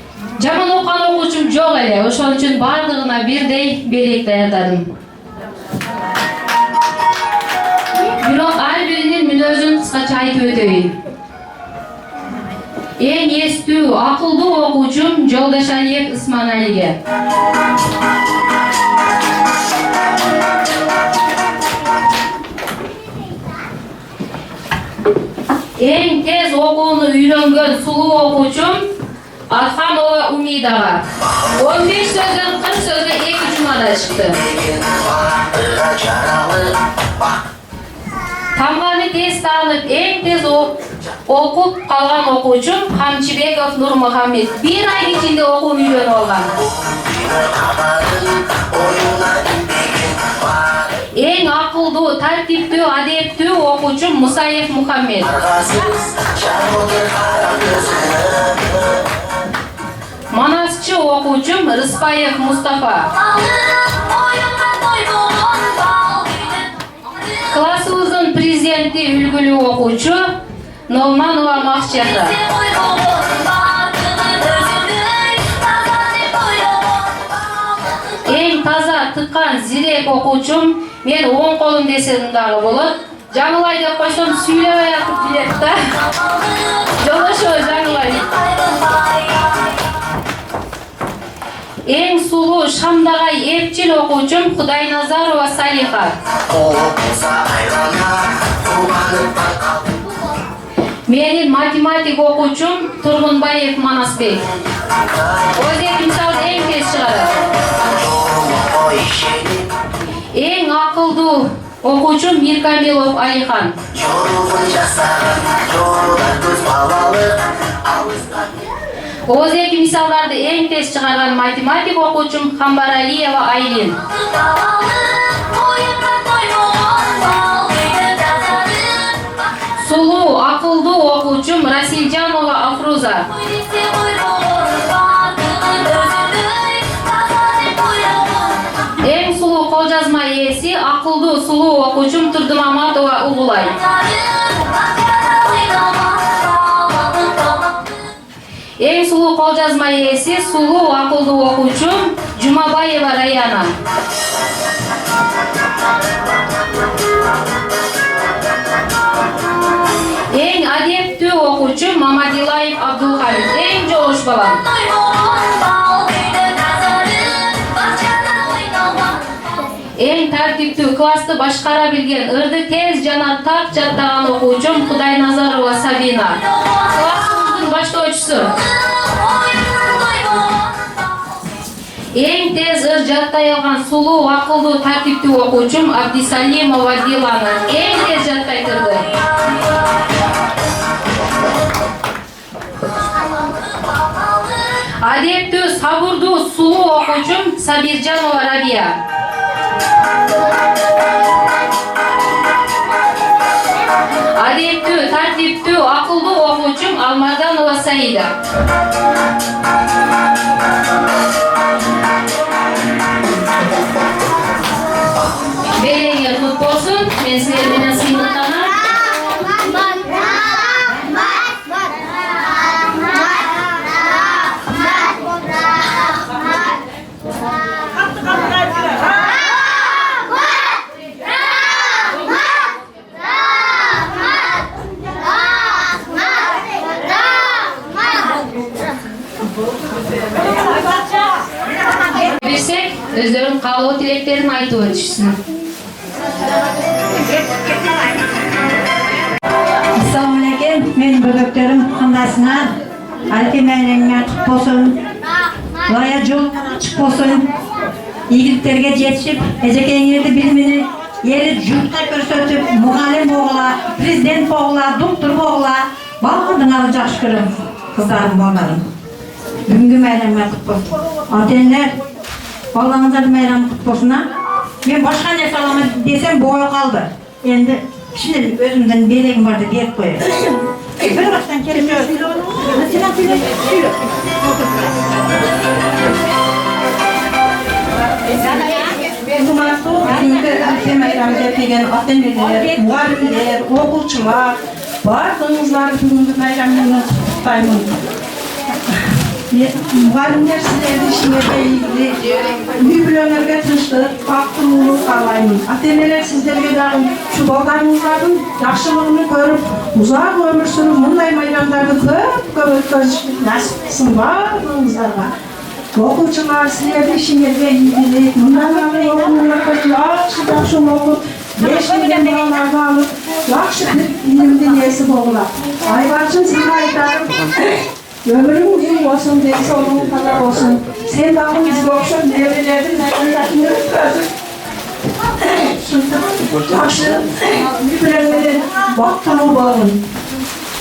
Жаман окуган окуучум жок эле. Ошон үчүн бардыгына бирдей белек даярдадым. Бирок ар биринин мүнөзүн кыскача айтып өтөйүн. Эң эстүү, акылдуу окуучум Жолдошалиев Исманалиге. Эң тез окууну үйрөнгөн сулуу окуучум Архамова Умидага. 15 сөздөн 40 сөзгө 2 жумада чыкты. Тамганы тез таанып, эң тез окуп калган окуучум Камчыбеков Нурмухаммед. 1 ай ичинде окууну үйрөнүп алган. Эң акылдуу, тартиптүү, адептүү окуучум Мусаев Мухаммед. Манасчы окуучум Рыспаев Мустафа. Классыбыздын президенти үлгүлүү окуучу Нолманова Макчата. Эң таза, тыккан, зирек окуучум мен оң колум десем дагы болот. Жаңылай деп койсом сүйлөбөй атып билет да. Жолдошо жаңылай. Эң сулуу, шамдагай, эпчил окуучум Кудайназарова Салиха. Менин математик окуучум Тургунбаев Манасбек. Өзек мисал эң тез чыгарат. Эң акылдуу окуучум Миркамилов Алихан. Өзек мисалдарды эң тез чыгарган математик окуучум Хамбаралиева Айлин. Сулуу, акылдуу окуучум Расилжанова Афруза. Эң сулуу кол жазма ээси, акылдуу, сулуу окуучум Турдумаматова Угулай. Эң сулуу кол жазма ээси, сулуу, акылдуу окуучум Жумабаева Раяна. Эң адептүү окуучу Мамадилаев Абдулхамид. Эң жоғыш балам. Эң тартиптүү, классты башкара билген, ырды тез жана так жаттаган окуучум Кудайназарова Сабина. Классыбыздын баштоочусу. Эң тез ыр жаттай алган, сулуу, акылдуу, тартиптүү окуучум Абдисалимова Дилана. Эң тез жаттай турду. Адептүү, сабырдуу, сулуу окуучум Сабиржанова Рабия. Адептүү, тартиптүү, акылдуу окуучум Алмарданова Саида. Белеңер кут болсун, мен силер менен сыймыктанам. өздөрүнүн каалоо тилектерин айтып өтүшсүн. Assalamualaikum, men böböklerim kandasına, Alpe Meryem'e kutlu olsun, Laya Jol'un açık olsun, iyiliklerge yetişip, Eceke'nin bilimini yeri yurtta görsötüp, muhallim oğula, prezident oğula, doktor oğula, bağladın alacak şükürüm, kızlarım oğlarım. Bugünkü Meryem'e kutlu olsun. Atenler, Allah'ınızda Meryem kutlu olsun ha. Ben başka ne salama desem boyu kaldı. Endi şimdi özümden beleğim vardı diyet koyuyor. Bir baştan kelime söyle onu. Mesela söyle. Bugünkü Alpe Meryem'de pegen atenneler, muallimler, okulçular, bardığınızlar bugünkü Meryem'den kutlayman. Muallimler sizlerdi işinizle ilgili mühürlerine tınçlık, baktırılığını sağlayın. Atenneler sizlerge dağın şu baldarınızların yaxşılığını görüp, uzak ömür sürüp, bunday meydanlarda köp ötközüş nasip kısım bardığınızlarga. Okulçular sizlerdi işinizle ilgili, bundan sonra okullarda yaxşı okul, 5 milyon bağlarda alıp, yaxşı bir ilimden yesi boğular. Aybarçın size aytarım. Ömrüm uzun olsun, deniz olduğun kadar olsun. Sen dağın bizi okşan devrelerdin, neden öpürdün. Yaxşı, mühürlerin baktığını bağın.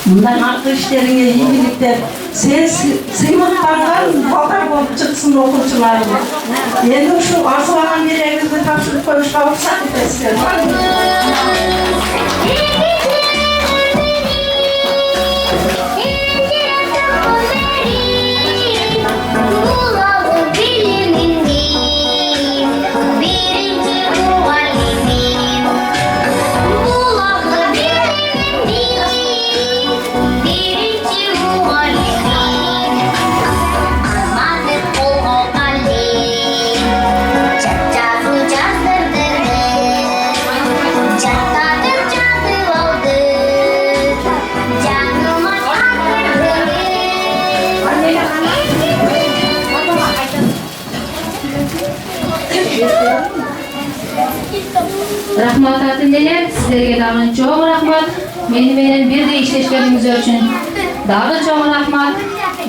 Bundan arka işlerine iyilikler. Sen sıymaklardan bakar olup çıksın okulçularına. Endi şu arsılanan bir evinizde tapşırıp koyuş kavursak etesizler. Rahmat atendeler, sizlerge dagы çok rahmat. Meni menen birde işleşleriniz üçün dagы çok rahmat.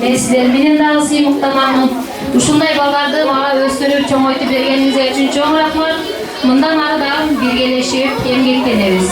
Men sizler menen dagы sыймыктанамын. Ушундай балдарды мага өстүрүп чоңойтуп бергениңиз үчүн çok rahmat. Мындан ары дагы биргелешип эмгектенебиз.